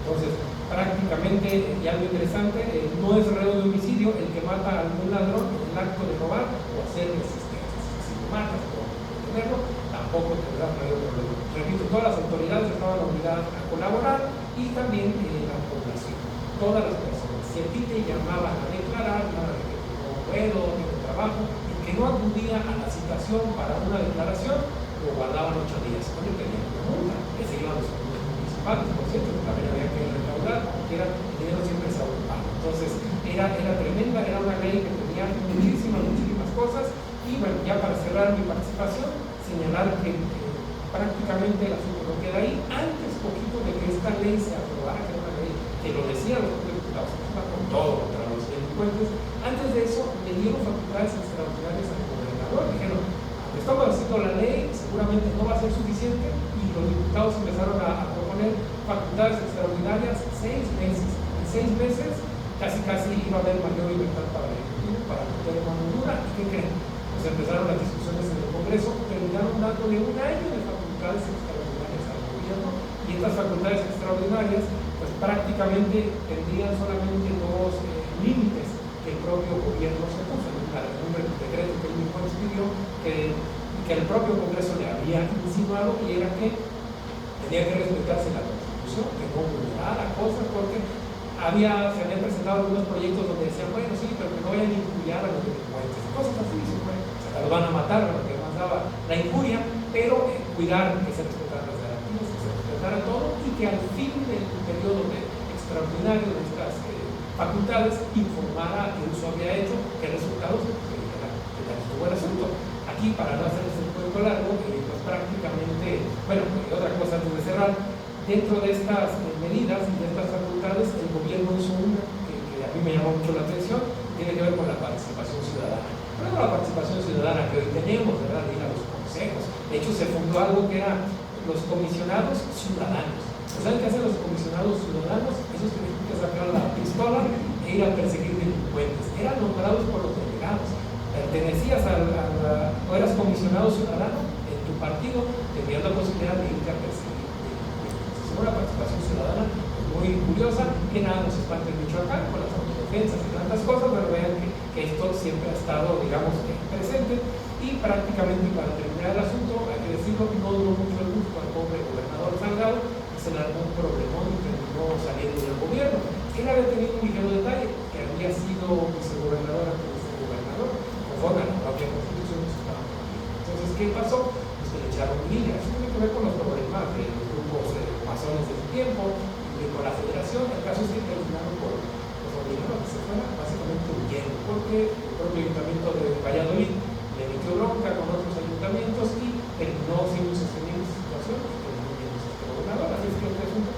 Entonces, prácticamente, y algo interesante, no es reo de homicidio el que mata a algún ladrón en el acto de robar o hacer resistencia. Si lo matas por detenerlo, tampoco tendrás mayor problema. Repito, todas las autoridades estaban obligadas a colaborar y también la población, todas las personas. Si a ti te llamaban a declarar, nada de que no puedo, tengo trabajo, el que no acudía a la citación para una declaración, lo guardaban 8 días. Cuando tenían una multa, que se iban los municipales, por cierto, que también había que recaudar, porque el dinero siempre se ocupaba. Entonces, era tremenda, era una ley que tenía muchísimas cosas. Y bueno, ya para cerrar mi participación, señalar que prácticamente el asunto no queda ahí. Antes, poquito de que esta ley se aprobara, que era una ley que lo decían los propios diputados, que iba con todo contra los delincuentes, antes de eso le dieron facultades extraordinarias al gobernador. Dijeron, aunque estamos haciendo la ley, seguramente no va a ser suficiente, y los diputados empezaron a proponer facultades extraordinarias 6 meses. En 6 meses casi iba a haber mayor libertad para el Ejecutivo, para meter mano dura. ¿Y qué creen? Pues empezaron las discusiones en el Congreso, terminaron dándole 1 año de facultades extraordinarias al gobierno, y estas facultades extraordinarias pues prácticamente tendrían solamente 2 límites que el propio gobierno se puso en un decreto que él mismo expidió, que el propio Congreso le había insinuado, y era que tenía que respetarse la Constitución, que no vulnerara cosas, porque se habían presentado algunos proyectos donde decían, bueno, sí, pero que no vayan a injuriar a los delincuentes, cosas así, bueno, se los van a matar, lo que mandaba la injuria, pero cuidar que se respetaran las garantías, que se respetara todo, y que al fin del periodo extraordinario de estas facultades informara qué uso había hecho, qué resultados, que tal estuvo el asunto. Aquí, para no hacer este cuento largo, pues prácticamente, bueno, otra cosa antes de cerrar, dentro de estas medidas y de estas facultades, el gobierno hizo una que a mí me llamó mucho la atención, tiene que ver con la participación ciudadana. Pero no la participación ciudadana que hoy tenemos, ¿verdad? Ir a los consejos. De hecho, se fundó algo que era los comisionados ciudadanos. ¿Saben qué hacen los comisionados ciudadanos? Esos que tienen que sacar la pistola e ir a perseguir delincuentes. Eran nombrados por los delegados. Pertenecías o eras comisionado ciudadano en tu partido, tenías la posibilidad de irte a perseguir. Es una participación ciudadana muy curiosa, que nada nos espanta en Michoacán con las autodefensas y tantas cosas, pero vean que esto siempre ha estado, digamos, presente. Y prácticamente, para terminar el asunto, hay que decirlo, no duró mucho el gusto al pobre gobernador Salgado, que se le armó un problemón y terminó saliendo del gobierno. Él había tenido un ligero detalle, que había sido vicegobernador antes de ser gobernador, conforme a la propia Constitución que se estaba cumpliendo. Entonces, ¿qué pasó? Pues que le echaron millas. Eso tiene que ver con los problemas de los grupos masones de su tiempo y con la federación. El caso es que terminaron por obligar a que se fuera básicamente huyendo, porque el propio ayuntamiento de Valladolid le metió bronca con otros ayuntamientos y terminó siendo sostenible esa situación y terminó yendo este gobernador. Así es que el asunto,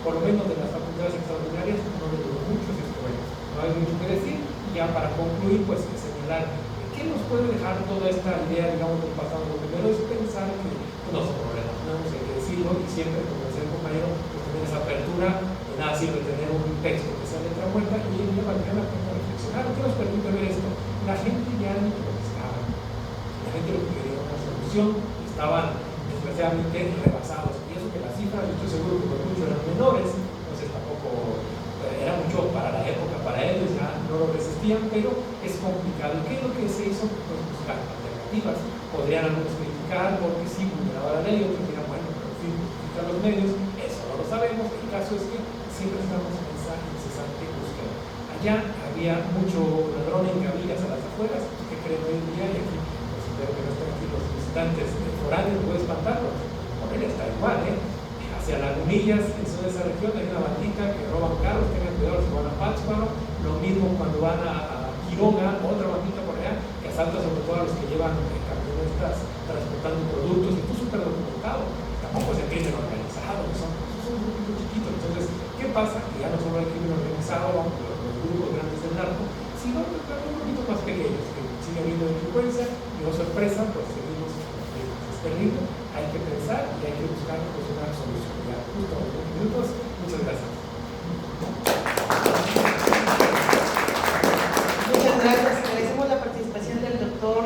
por lo menos de las facultades extraordinarias, no le duró mucho, así es que bueno, no hay mucho que decir. Y ya para concluir, pues señalar qué nos puede dejar toda esta idea, digamos, del pasado. Lo primero es pensar que no son problemas, no hay que decirlo, y siempre, como decía el compañero, pues tener esa apertura. De nada sirve tener un texto que sea letra muerta, y hoy en día valdría la pena reflexionar. ¿Qué nos permite ver esto? La gente ya no protestaba, la gente lo que quería era una solución, estaban desgraciadamente rebasados, y eso que las cifras, yo estoy seguro que por mucho eran menores, entonces tampoco era mucho para la época, para ellos ya no lo resistían, pero es complicado. ¿Y qué es lo que se hizo? Pues buscar alternativas. Podrían algunos criticar porque sí vulneraba la ley, otros dirán, bueno, pero en fin, justificar los medios, eso no lo sabemos. El caso es que siempre estamos en esa incesante búsqueda. Allá había mucho ladrón en gavillas a las afueras, que creen hoy en día, y aquí, pues espero que no estén aquí los visitantes foráneos, puede espantarlo. Por él está igual, hacia Lagunillas, eso de esa región, hay una bandita que roban carros, tengan cuidado si van a Pátzcuaro. Lo mismo cuando van a Quiroga, otra bandita por allá, que asalta sobre todo a los que llevan camionetas transportando productos, y tú súper documentado. Tampoco es el crimen organizado, son un grupito chiquito. Entonces, ¿qué pasa? Que ya no solo hay crimen organizado, vamos, los grupos grandes del narco, sino un poquito más pequeños, que sigue habiendo delincuencia, y no sorpresa, pues seguimos este ritmo. Hay que pensar y hay que buscar pues, una solución. Ya, justo 20 minutos. Muchas gracias. Muchas gracias. Agradecemos la participación del doctor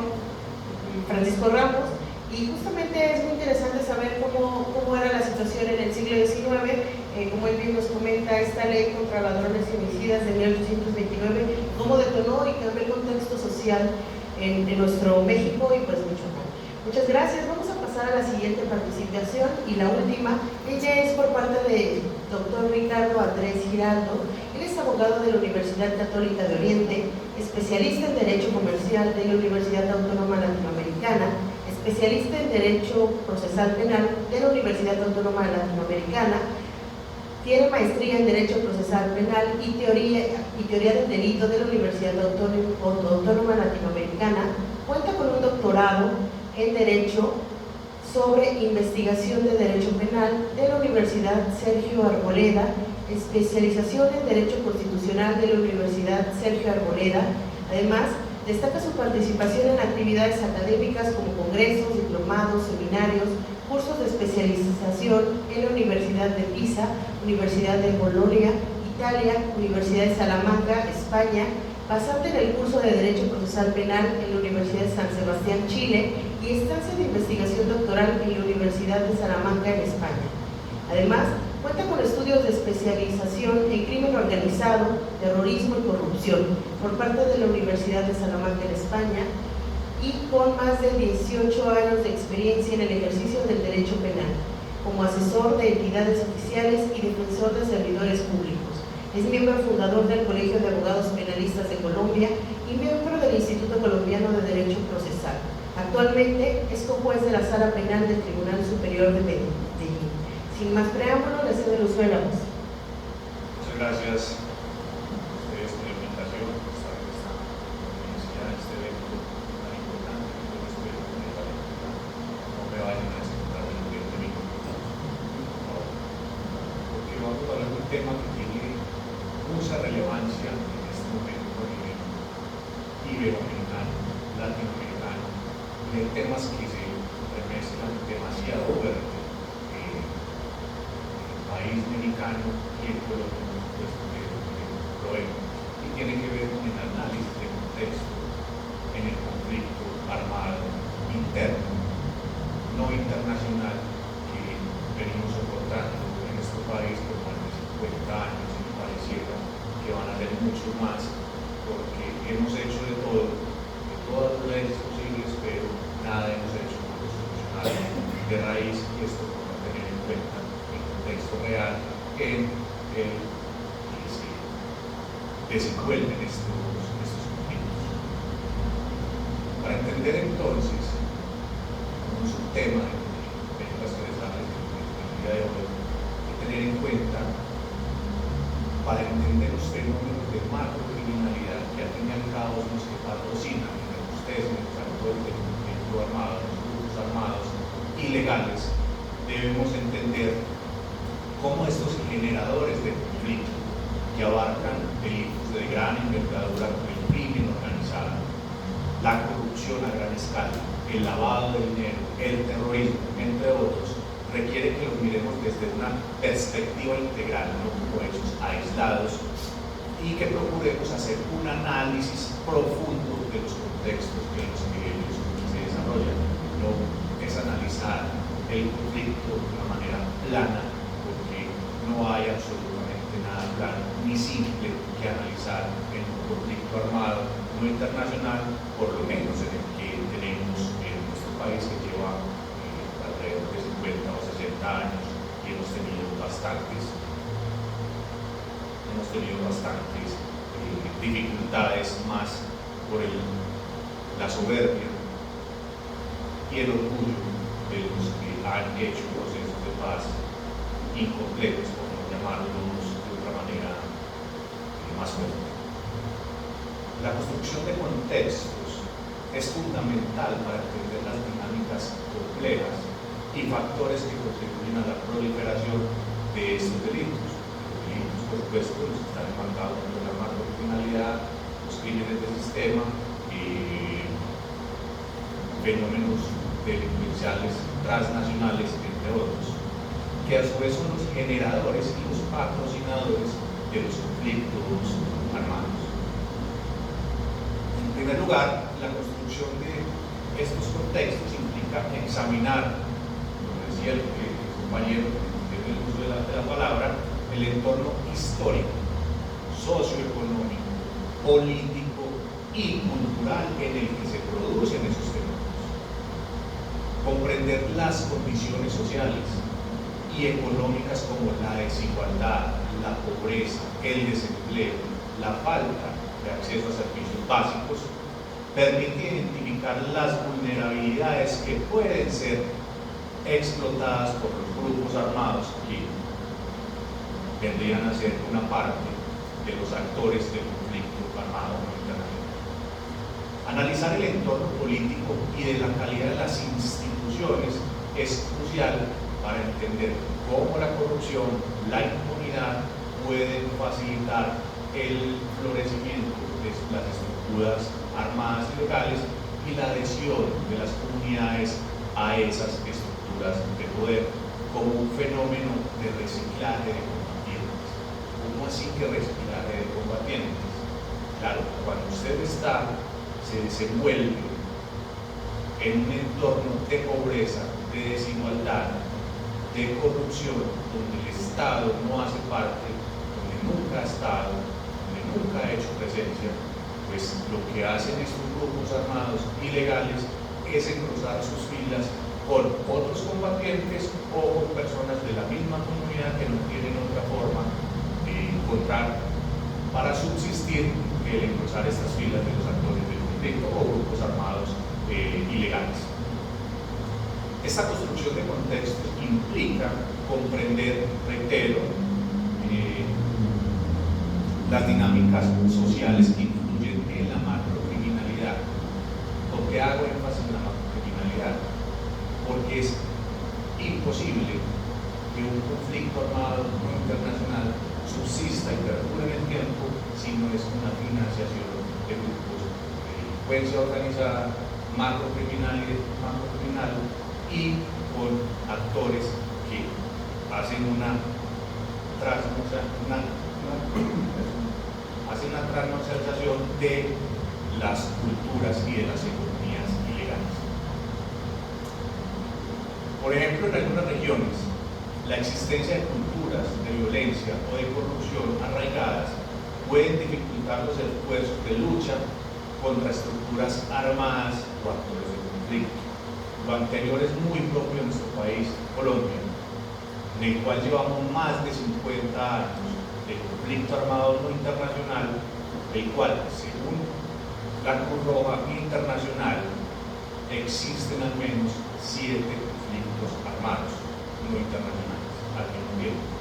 Francisco Ramos, y justamente es muy interesante saber cómo era la situación en el siglo XIX. Como él bien nos comenta, esta ley contra ladrones y homicidas de 1829, cómo detonó y cambió el contexto social en nuestro México y pues Michoacán. Muchas gracias. Vamos a pasar a la siguiente participación, y la última. Ella es por parte del doctor Ricardo Andrés Giraldo. Él es abogado de la Universidad Católica de Oriente, especialista en Derecho Comercial de la Universidad Autónoma Latinoamericana, especialista en Derecho Procesal Penal de la Universidad Autónoma Latinoamericana. Tiene maestría en Derecho Procesal Penal y Teoría del Delito de la Universidad Autónoma Latinoamericana. Cuenta con un doctorado en Derecho sobre investigación de Derecho Penal de la Universidad Sergio Arboleda, especialización en Derecho Constitucional de la Universidad Sergio Arboleda. Además, destaca su participación en actividades académicas como congresos, diplomados, seminarios, cursos de especialización en la Universidad de Pisa, Universidad de Bolonia, Italia, Universidad de Salamanca, España, pasante en el curso de Derecho Procesal Penal en la Universidad de San Sebastián, Chile, y estancia de investigación doctoral en la Universidad de Salamanca, en España. Además, cuenta con estudios de especialización en crimen organizado, terrorismo y corrupción por parte de la Universidad de Salamanca, en España, y con más de 18 años de experiencia en el ejercicio del derecho penal, como asesor de entidades oficiales y defensor de servidores públicos. Es miembro fundador del Colegio de Abogados Penalistas de Colombia y miembro del Instituto Colombiano de Derecho Procesal. Actualmente es cojuez de la Sala Penal del Tribunal Superior de Medellín. Sin más preámbulo, le cedo el uso de la voz. Muchas gracias a ustedes por la invitación, por estar en esta universidad, en este evento tan importante. Yo espero que no me vayan a disfrutar de los 20 minutos, por favor, porque vamos a hablar de un tema que tiene mucha relevancia en este momento a nivel iberoamericano, latinoamericano, y hay temas que se remezclan demasiado fuerte. País mexicano y en Colombia, pues, lo vemos, y tiene que ver con el análisis de contexto en el conflicto armado interno, no internacional, que venimos soportando en nuestro país por más de 50 años, y me pareciera que van a ser mucho más, porque hemos hecho de todo, de todas las leyes posibles, pero nada hemos hecho como solucionar de raíz, y esto por no tener en cuenta contexto real en el que se desenvuelven estos conflictos. Para entender entonces, como es un tema de las interesantes del día de hoy, hay que tener en cuenta, para entender los fenómenos de macrocriminalidad que al fin y al cabo son los que patrocinan ustedes en el sector del conflicto armado, los grupos armados ilegales, debemos entender cómo estos generadores de conflicto que abarcan delitos de gran envergadura como el crimen organizado, la corrupción a gran escala, el lavado de dinero, el terrorismo, entre otros, requiere que los miremos desde una perspectiva integral, no como hechos aislados, y que procuremos hacer un análisis profundo de los contextos en los que ellos se desarrollan. No es analizar el conflicto de una manera plana, no hay absolutamente nada plano ni simple que analizar en un conflicto armado no internacional, por lo menos en el que tenemos en nuestro país, que lleva alrededor de 50 o 60 años, y hemos tenido bastantes dificultades más por la soberbia y el orgullo de los que han hecho procesos de paz incompletos, por no llamarlos de otra manera más fuerte. La construcción de contextos es fundamental para entender las dinámicas complejas y factores que contribuyen a la proliferación de estos delitos. Los delitos, por supuesto, están enmarcados por la macrocriminalidad, los crímenes de sistema, fenómenos delincuenciales transnacionales, entre otros, que a su vez son los generadores y los patrocinadores de los conflictos armados. En primer lugar, la construcción de estos contextos implica examinar, como decía el compañero en el uso de la palabra, el entorno histórico, socioeconómico, político y cultural en el que se producen esos fenómenos. Comprender las condiciones sociales y económicas como la desigualdad, la pobreza, el desempleo, la falta de acceso a servicios básicos, permite identificar las vulnerabilidades que pueden ser explotadas por los grupos armados que vendrían a ser una parte de los actores del conflicto armado internacional. Analizar el entorno político y de la calidad de las instituciones es crucial para entender cómo la corrupción, la impunidad pueden facilitar el florecimiento de las estructuras armadas y legales y la adhesión de las comunidades a esas estructuras de poder como un fenómeno de reciclaje de combatientes. ¿Cómo así que reciclaje de combatientes? Claro, cuando usted se desenvuelve en un entorno de pobreza, de desigualdad, de corrupción, donde el Estado no hace parte, donde nunca ha estado, donde nunca ha hecho presencia, pues lo que hacen estos grupos armados ilegales es engrosar sus filas con otros combatientes o con personas de la misma comunidad que no tienen otra forma de encontrar para subsistir que el engrosar estas filas de los actores del conflicto o grupos armados ilegales. Esta construcción de contextos implica comprender, reitero, las dinámicas sociales que influyen en la macrocriminalidad. ¿Por qué hago énfasis en la macrocriminalidad? Porque es imposible que un conflicto armado no internacional subsista y perdure en el tiempo si no es una financiación de grupos de delincuencia organizada, macrocriminal y con actores que hacen una transversalización de las culturas y de las economías ilegales. Por ejemplo, en algunas regiones, la existencia de culturas de violencia o de corrupción arraigadas pueden dificultar los esfuerzos de lucha contra estructuras armadas o actores de conflicto. Lo anterior es muy propio de nuestro país, Colombia, en el cual llevamos más de 50 años de conflicto armado no internacional, el cual, según la Cruz Roja Internacional, existen al menos 7 conflictos armados no internacionales al mismo tiempo.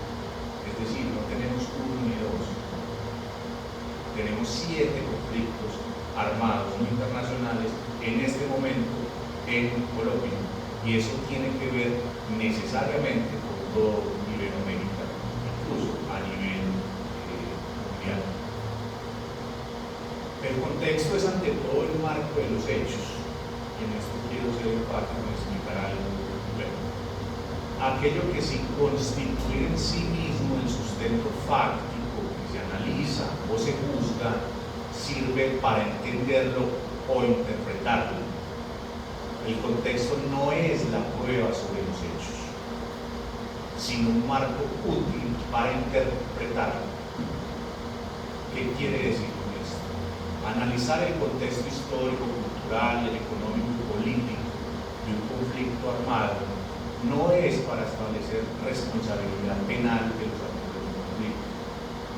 Es decir, no tenemos uno ni dos, tenemos 7 conflictos armados no internacionales en este momento en Colombia, y eso tiene que ver necesariamente con todo Iberoamérica, incluso a nivel mundial. El contexto es ante todo el marco de los hechos, y en esto quiero ser enfático en explicar algo complejo. Aquello que sin constituir en sí mismo el sustento fáctico que se analiza o se juzga, sirve para entenderlo o interpretarlo. El contexto no es la prueba sobre los hechos, sino un marco útil para interpretarlo. ¿Qué quiere decir con esto? Analizar el contexto histórico, cultural, económico y político de un conflicto armado no es para establecer responsabilidad penal de los actores del conflicto.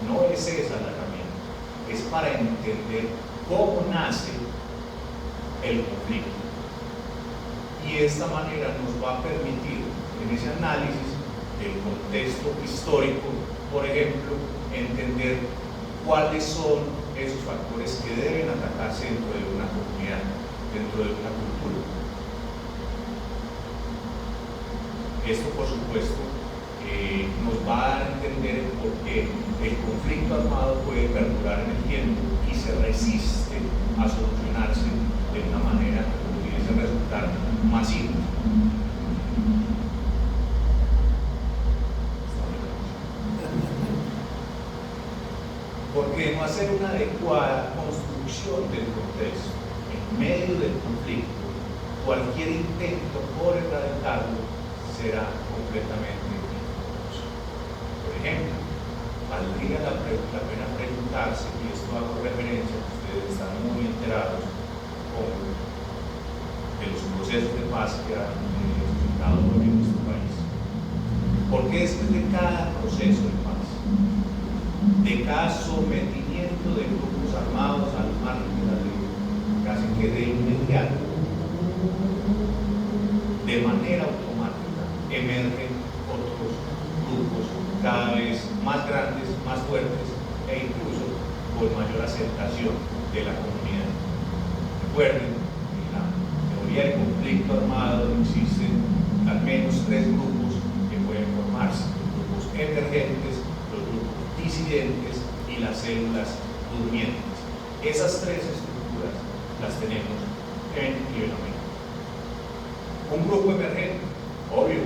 No es esa la herramienta. Es para entender cómo nace el conflicto. Y de esta manera nos va a permitir, en ese análisis del contexto histórico, por ejemplo, entender cuáles son esos factores que deben atacarse dentro de una comunidad, dentro de una cultura. Esto, por supuesto, nos va a dar a entender por qué el conflicto armado puede perdurar en el tiempo y se resiste a solucionarse de una manera que pudiese resultar masiva. Porque no hacer una adecuada construcción del contexto en medio del conflicto, cualquier intento por erradicarlo será completamente infructuoso. Por ejemplo, valdría la pena preguntarse, y esto hago referencia, ustedes están muy enterados de los procesos de paz que han suscitado hoy en nuestro país. Porque después de cada proceso de paz, de cada sometimiento de grupos armados al margen de la ley, casi que de inmediato, de manera automática, emergen otros grupos cada vez más grandes, más fuertes e incluso con mayor aceptación de la comunidad. Recuerden, en la teoría del conflicto armado existen al menos 3 grupos que pueden formarse: los grupos emergentes, los grupos disidentes y las células durmientes. Esas 3 estructuras las tenemos en Iberoamérica. Un grupo emergente, obvio,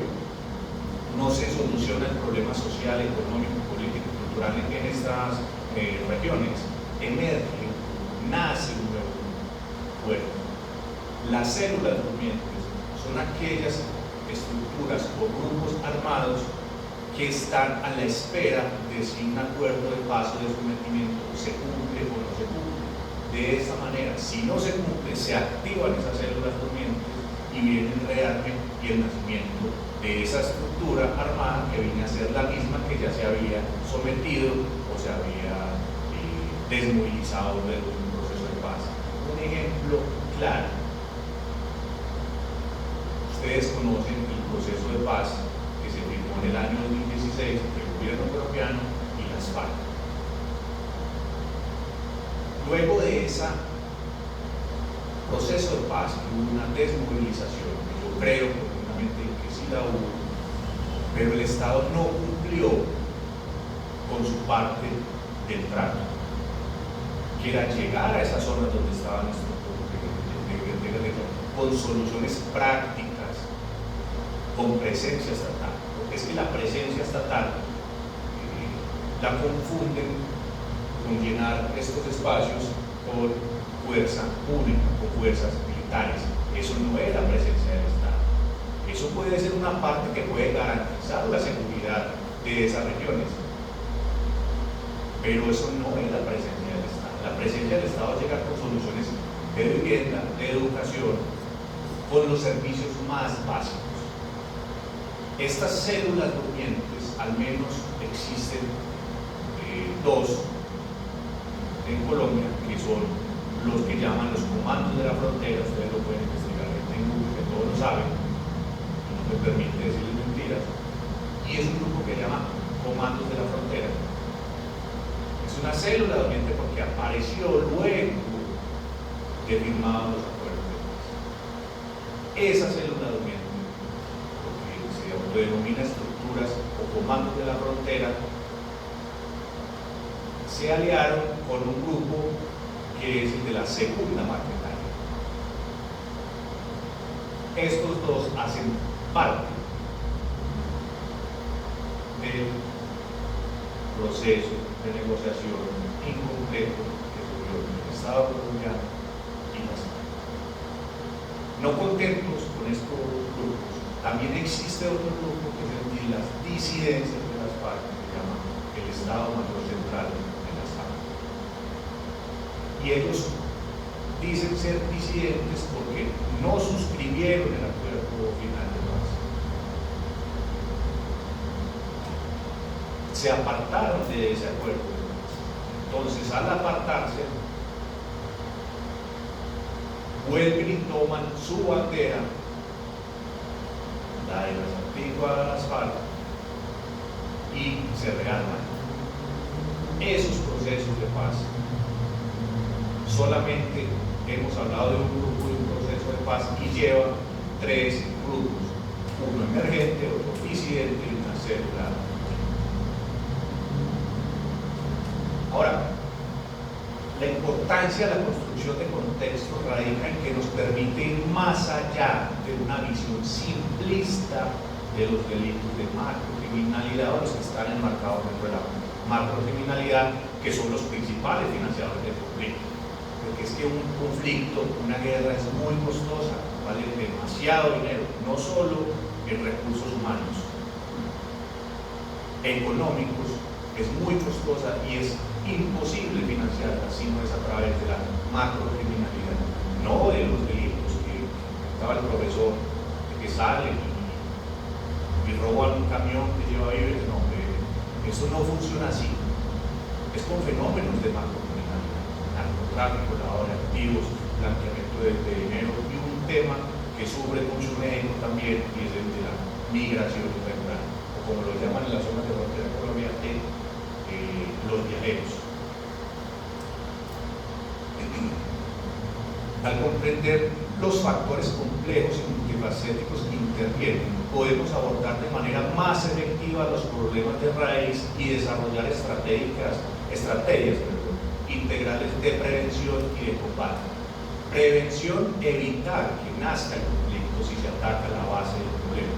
no se soluciona el problema social, económico, político y cultural en estas regiones. Emerge, nace un nuevo cuerpo. Las células durmientes son aquellas estructuras o grupos armados que están a la espera de si un acuerdo de paso de sometimiento se cumple o no se cumple. De esta manera, si no se cumple, se activan esas células durmientes y viene el rearme y el nacimiento de esa estructura armada que viene a ser la misma que ya se había sometido o se había desmovilizado de un proceso de paz. Un ejemplo claro: ustedes conocen el proceso de paz que se firmó en el año 2016 entre el gobierno colombiano y las FARC. Luego de ese proceso de paz hubo una desmovilización, que yo creo profundamente que sí la hubo, pero el Estado no cumplió con su parte del trato, que era llegar a esas zonas donde estaban estos con soluciones prácticas, con presencia estatal, porque es que la presencia estatal la confunden con llenar estos espacios con fuerza pública, con fuerzas militares. Eso no es la presencia del Estado. Eso puede ser una parte que puede garantizar la seguridad de esas regiones, pero eso no es la presencia del Estado. La presencia del Estado llega con soluciones de vivienda, de educación, con los servicios más básicos. Estas células durmientes, al menos existen 2 en Colombia, que son los que llaman los comandos de la frontera. Ustedes lo pueden investigar en Google, que todos lo saben, y no me permite decirles mentiras. Y es un grupo que llama comandos de la frontera. Es una célula durmiente porque apareció luego de firmados los acuerdos de paz. Esa célula durmiente, porque se autodenomina estructuras o comandos de la frontera, se aliaron con un grupo que es el de la segunda maquinaria. Estos 2 hacen parte del proceso de negociación incompleto que surgió en el Estado colombiano y las FARC. No contentos con estos grupos, también existe otro grupo que es el de las disidencias de las FARC, que se llama el Estado Mayor Central de las FARC. Y ellos dicen ser disidentes porque no suscribieron el acuerdo final de paz. Se apartaron de ese acuerdo de paz. Entonces, al apartarse, vuelven y toman su bandera, la de las antiguas FARC, y se rearman. Esos procesos de paz, solamente hemos hablado de un grupo y un proceso de paz y lleva 3 grupos: uno emergente, otro disidente y una célula. Ahora, la importancia de la construcción de contexto radica en que nos permite ir más allá de una visión simplista de los delitos de macrocriminalidad o los que están enmarcados dentro de la macrocriminalidad, que son los principales financiadores del conflicto. Porque es que un conflicto, una guerra es muy costosa, vale demasiado dinero, no solo en recursos humanos, económicos, es muy costosa y es imposible financiarla si no es a través de la macrocriminalidad, no de los delitos que estaba el profesor, de que salen y roban un camión que lleva víveres. No, eso no funciona así. Es con fenómenos de macrocriminalidad, narcotráfico, lavado de activos, blanqueamiento de dinero, y un tema que sufre mucho México también, y es el de la migración irregular, o como lo llaman en la zona de frontera de Colombia, los viajeros. Al comprender los factores complejos y multifacéticos que intervienen, podemos abordar de manera más efectiva los problemas de raíz y desarrollar estrategias integrales de prevención y de combate. Prevención, evitar que nazca el conflicto si se ataca la base del problema,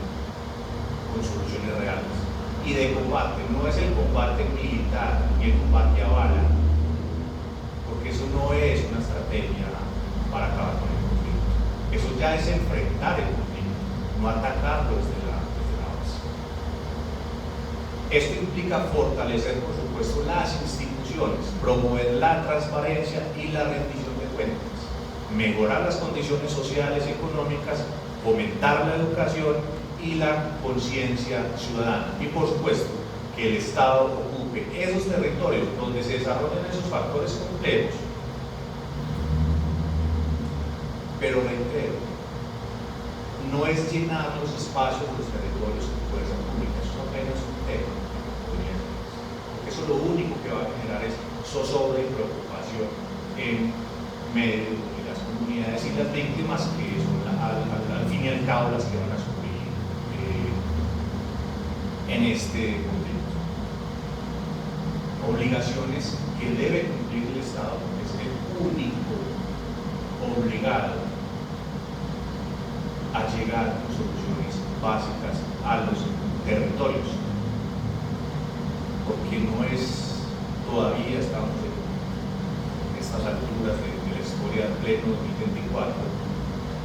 con soluciones reales. Y de combate, no es el combate militar ni el combate a bala, porque eso no es una estrategia para acabar con el conflicto. Eso ya es enfrentar el conflicto, no atacarlo desde la base. Esto implica fortalecer, por supuesto, las instituciones, promover la transparencia y la rendición de cuentas, mejorar las condiciones sociales y económicas, fomentar la educación y la conciencia ciudadana. Y por supuesto, que el Estado ocupe esos territorios donde se desarrollan esos factores complejos. Pero reitero, no es llenar los espacios de los territorios con fuerza pública, eso es apenas un tema. Eso lo único que va a generar es zozobra y preocupación en medio de las comunidades y las víctimas, que son al fin y al cabo las que van a sufrir en este conflicto. Obligaciones que debe cumplir el Estado, porque es el único obligado a llegar con soluciones básicas a los territorios, porque no es, todavía estamos en estas alturas de la historia del pleno 2024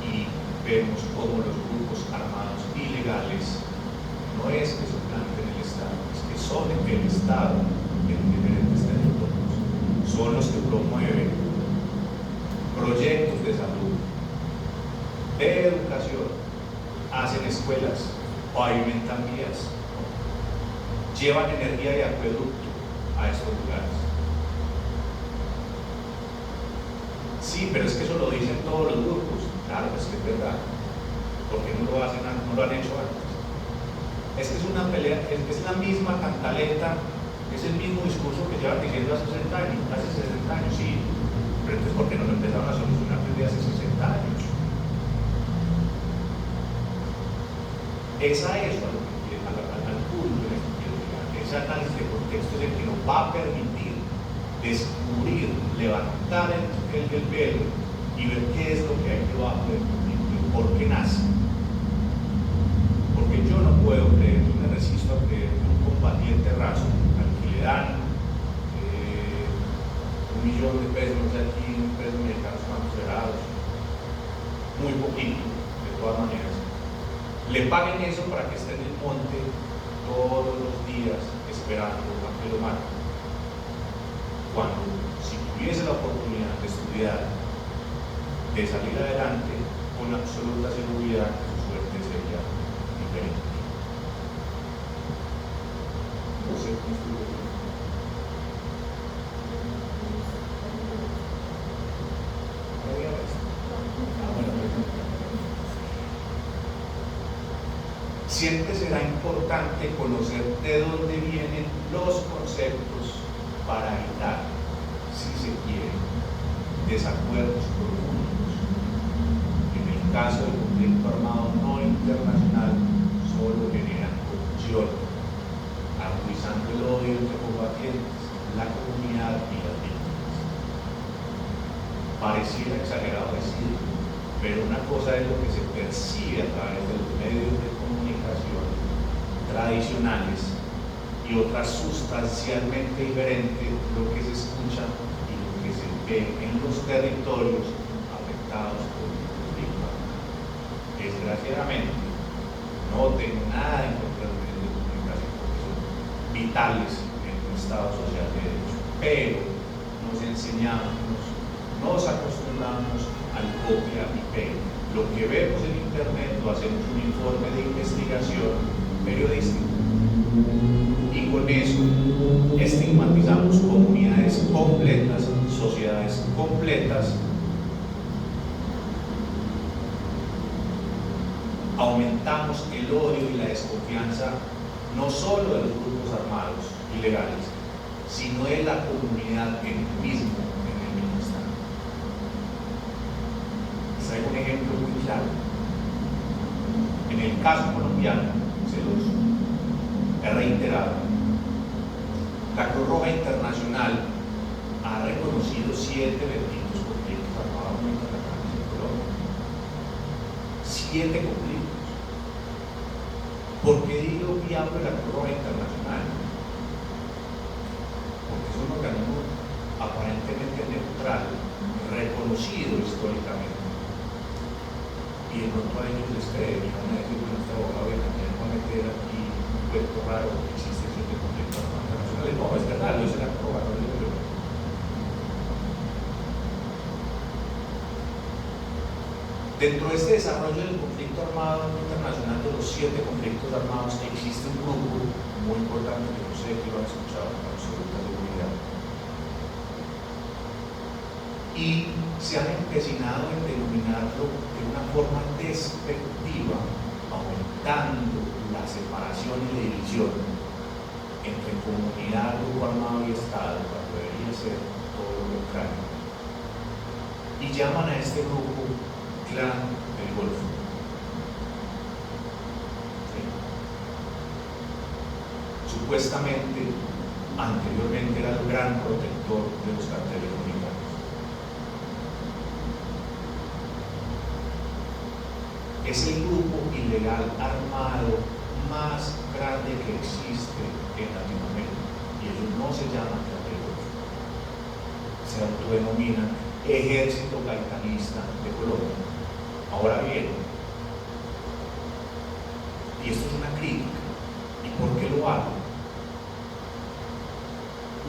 y vemos cómo los grupos armados ilegales no es que se planten en el Estado, es que son el Estado en diferentes territorios, son los que promueven proyectos de salud, de educación, hacen escuelas, pavimentan vías, llevan energía y acueducto a estos lugares. Sí, pero es que eso lo dicen todos los grupos. Claro, es que es verdad, porque no lo han hecho antes. Es que es una pelea, es la misma cantaleta, es el mismo discurso que llevan diciendo hace 60 años, sí, pero entonces ¿por qué no lo empezaron a solucionar desde hace 60 años? Es a eso al punto en el que quiero llegar. Ese análisis de contexto es el que nos va a permitir descubrir, levantar el velo y ver qué es lo que hay debajo del conflicto y por qué nace. Porque yo no puedo creer, yo me resisto a creer que un combatiente raso al que le dan $1 millón de pesos, no sé aquí, pesos mexicanos cuántos cerrados, muy poquito, de todas maneras, le paguen eso para que esté en el monte todos los días esperando a que lo maten. Cuando, si tuviese la oportunidad de estudiar, de salir adelante, con absoluta seguridad, su suerte sería diferente. No sé cómo estuvo. Siempre será importante conocer de dónde vienen los conceptos para evitar, si se quiere, desacuerdos profundos. En el caso del conflicto armado no internacional, solo generan confusión, agudizando el odio entre combatientes, la comunidad y las víctimas. Pareciera exagerado decirlo, pero una cosa es lo que se percibe a través de los medios de comunicación tradicionales y otra sustancialmente diferente lo que se escucha y lo que se ve en los territorios afectados por el conflicto. Desgraciadamente, no tengo nada en contra de los medios de comunicación porque son vitales en un Estado social de derecho, pero nos enseñamos, nos acostumbramos al copia y pega. Lo que vemos en internet lo hacemos un informe de investigación periodística y con eso estigmatizamos comunidades completas, sociedades completas, aumentamos el odio y la desconfianza no solo de los grupos armados ilegales, sino de la comunidad en el mismo estado. un ejemplo muy claro. En el caso colombiano, se los he reiterado, la Cruz Roja Internacional ha reconocido 7 benditos conflictos armados internacionales en Colombia. 7 conflictos. ¿Por qué digo viable la Cruz Roja Internacional? Porque es un organismo aparentemente neutral, reconocido históricamente. Y de pronto a ellos les creen, y van a decir, bueno, este abogado viene a meter aquí un cuento raro que existe 7 conflictos internacionales. No, es verdad, lo dice la Cruz Roja, no lo digo yo. Dentro de este desarrollo del conflicto armado internacional, de los 7 conflictos armados, existe un grupo muy importante que no sé que lo han escuchado con absoluta seguridad. Y se han empecinado en denominarlo de una forma despectiva, aumentando la separación y la división entre comunidad, grupo armado y Estado, cuando debería ser todo lo contrario. Y llaman a este grupo Clan del Golfo. ¿Sí? Supuestamente, anteriormente era el gran protector de los carteles mexicanos. Es el grupo ilegal armado más grande que existe en Latinoamérica. Y ellos no se llaman Clan del Golfo. Se autodenominan Ejército Gaitanista de Colombia. Ahora bien, y esto es una crítica, ¿y por qué lo hago?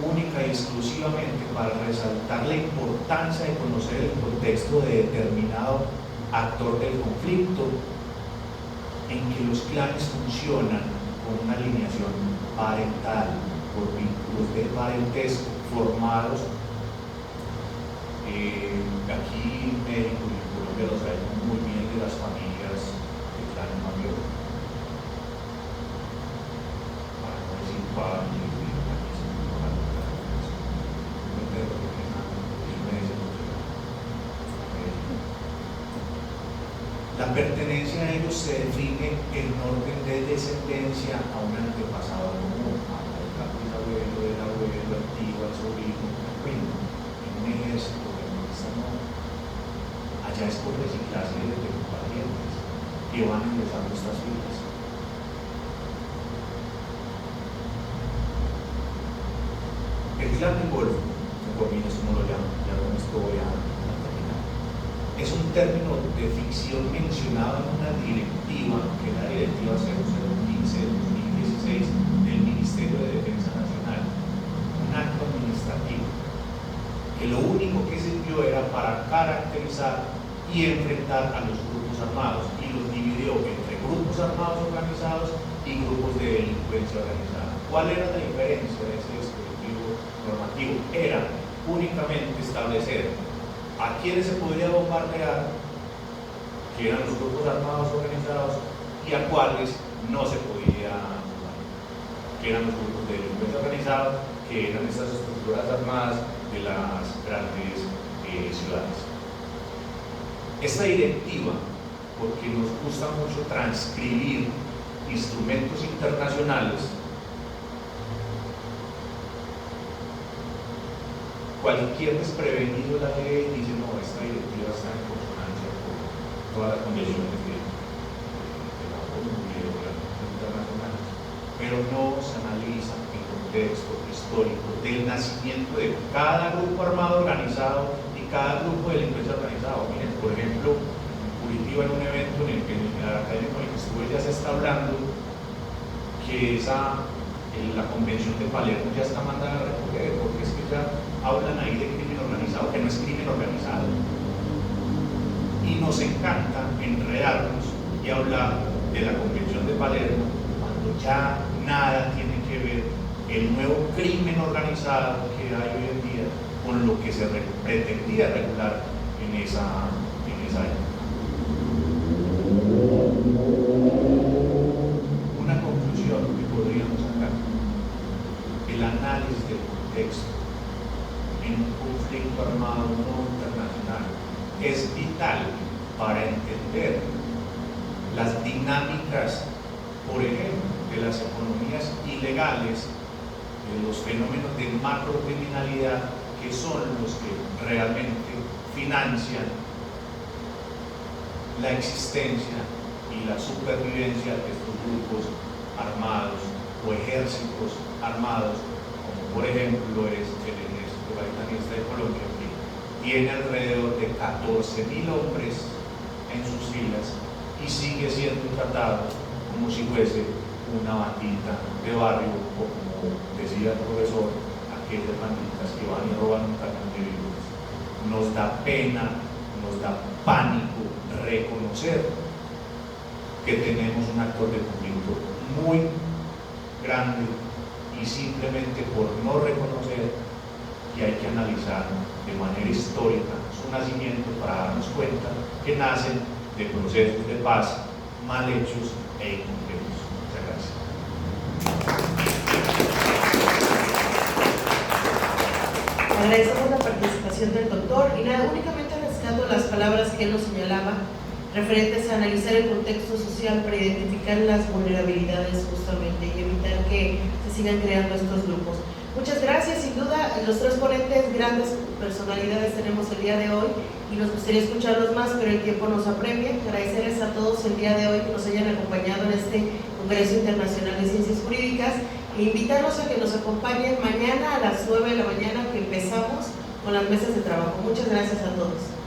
Única y exclusivamente para resaltar la importancia de conocer el contexto de determinado actor del conflicto, en que los clanes funcionan con una alineación parental, por vínculos de parentesco formados aquí en México y en Colombia lo sabemos muy bien de las familias de clan mayor, para no decir padres, la pertenencia a ellos se define en orden de descendencia a un antepasado común, al bisabuelo, del abuelo, al tío, al sobrino, al primo, en un ejército. Allá es por reciclaje de parientes que van ingresando estas filas. El Clan del Golfo, que por mí es como lo llaman, ya con esto voy a terminar, es un término de ficción mencionado en una directiva, que es la directiva 0015-2016 del Ministerio de Defensa Nacional, un acto administrativo que lo único que sirvió era para caracterizar y enfrentar a los grupos armados, y los dividió entre grupos armados organizados y grupos de delincuencia organizada. ¿Cuál era la diferencia de ese dispositivo normativo? Era únicamente establecer a quienes se podía bombardear, que eran los grupos armados organizados, y a cuáles no se podía bombardear, que eran los grupos de delincuencia organizada, que eran estas estructuras armadas de las grandes ciudades. Esta directiva, porque nos gusta mucho transcribir instrumentos internacionales, cualquier desprevenido la lee y dice, no, esta directiva está en consonancia con todas las condiciones de la ONU y de las internacionales, pero no se analiza el contexto histórico del nacimiento de cada grupo armado organizado y cada grupo de delincuencia organizado. Miren, por ejemplo, en Curitiba, en un evento en el que en la academia con el que estuve ya se está hablando que la convención de Palermo ya está mandada a recoger, porque es que ya hablan ahí de crimen organizado, que no es crimen organizado. Y nos encanta enredarnos y hablar de la convención de Palermo cuando ya nada tiene que ver el nuevo crimen organizado que hay hoy en día con lo que se pretendía regular en esa época. Una conclusión que podríamos sacar: el análisis del contexto en un conflicto armado no internacional es vital para entender las dinámicas, por ejemplo, de las economías ilegales, de los fenómenos de macrocriminalidad, que son los que realmente financian la existencia y la supervivencia de estos grupos armados o ejércitos armados, como por ejemplo es el ejército gaitanista de Colombia, que tiene alrededor de 14.000 hombres en sus filas y sigue siendo tratado como si fuese una bandita de barrio, o como decía el profesor, aquellas banditas que van y roban un camión de víveres. Nos da pena, nos da pánico reconocer que tenemos un actor de conflicto muy grande, y simplemente por no reconocer que hay que analizar de manera histórica su nacimiento para darnos cuenta que nacen de procesos de paz mal hechos e incompletos. Muchas gracias. Agradecemos la participación del doctor y nada, únicamente rescato las palabras que él nos señalaba referentes a analizar el contexto social para identificar las vulnerabilidades justamente y evitar que se sigan creando estos grupos. Muchas gracias, sin duda los tres ponentes, grandes personalidades tenemos el día de hoy y nos gustaría escucharlos más, pero el tiempo nos apremia. Agradecerles a todos el día de hoy que nos hayan acompañado en este Congreso Internacional de Ciencias Jurídicas e invitarlos a que nos acompañen mañana a las 9 de la mañana que empezamos con las mesas de trabajo. Muchas gracias a todos.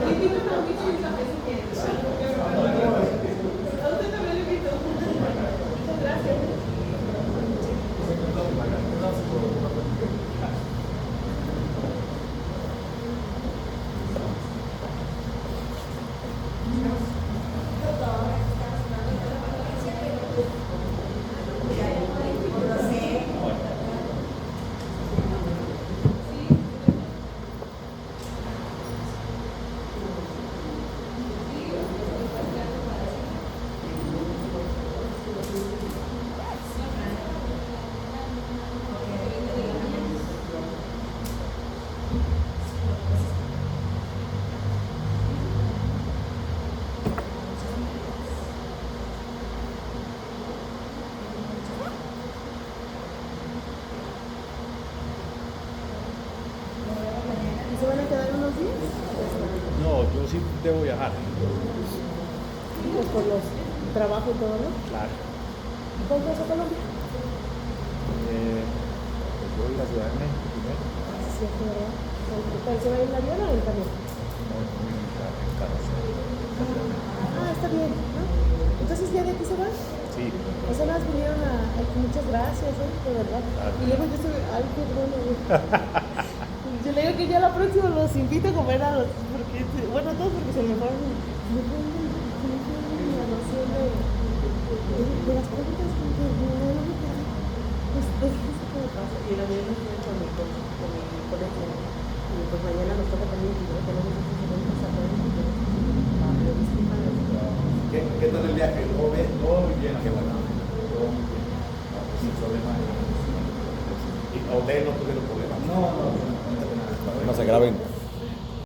Le invito a un café si quieres. A usted también le invito. Muchas gracias. ¿Se van a quedar unos días? No, yo sí debo viajar. Pues por los trabajos y todo, ¿no? Claro. ¿Cuándo vas a Colombia? Pues yo voy a la Ciudad de México primero. Sí, es verdad. ¿Se va a ir en avión o en camión? No, en carro. Ah, está bien, ¿no? Entonces, ¿ya de aquí se van? Sí. O sea, nada más vinieron muchas gracias, de verdad. Claro. Y luego yo estoy, ay, qué bueno, güey. Yo le digo que ya la próxima los invito a comer a los, porque, bueno, a todos porque se me fueron la noción de las preguntas que no me quedan. Pues eso me pasa. Y la mañana estoy con mi colegio. Y pues mañana nos toca también, y luego tenemos otros eventos académicos. ¿Qué tal el viaje? ¿Todo bien? Todo muy bien. Qué bueno. Todo muy bien. Sin problema. ¿Y a ustedes no tuvieron problemas? No. No se graben.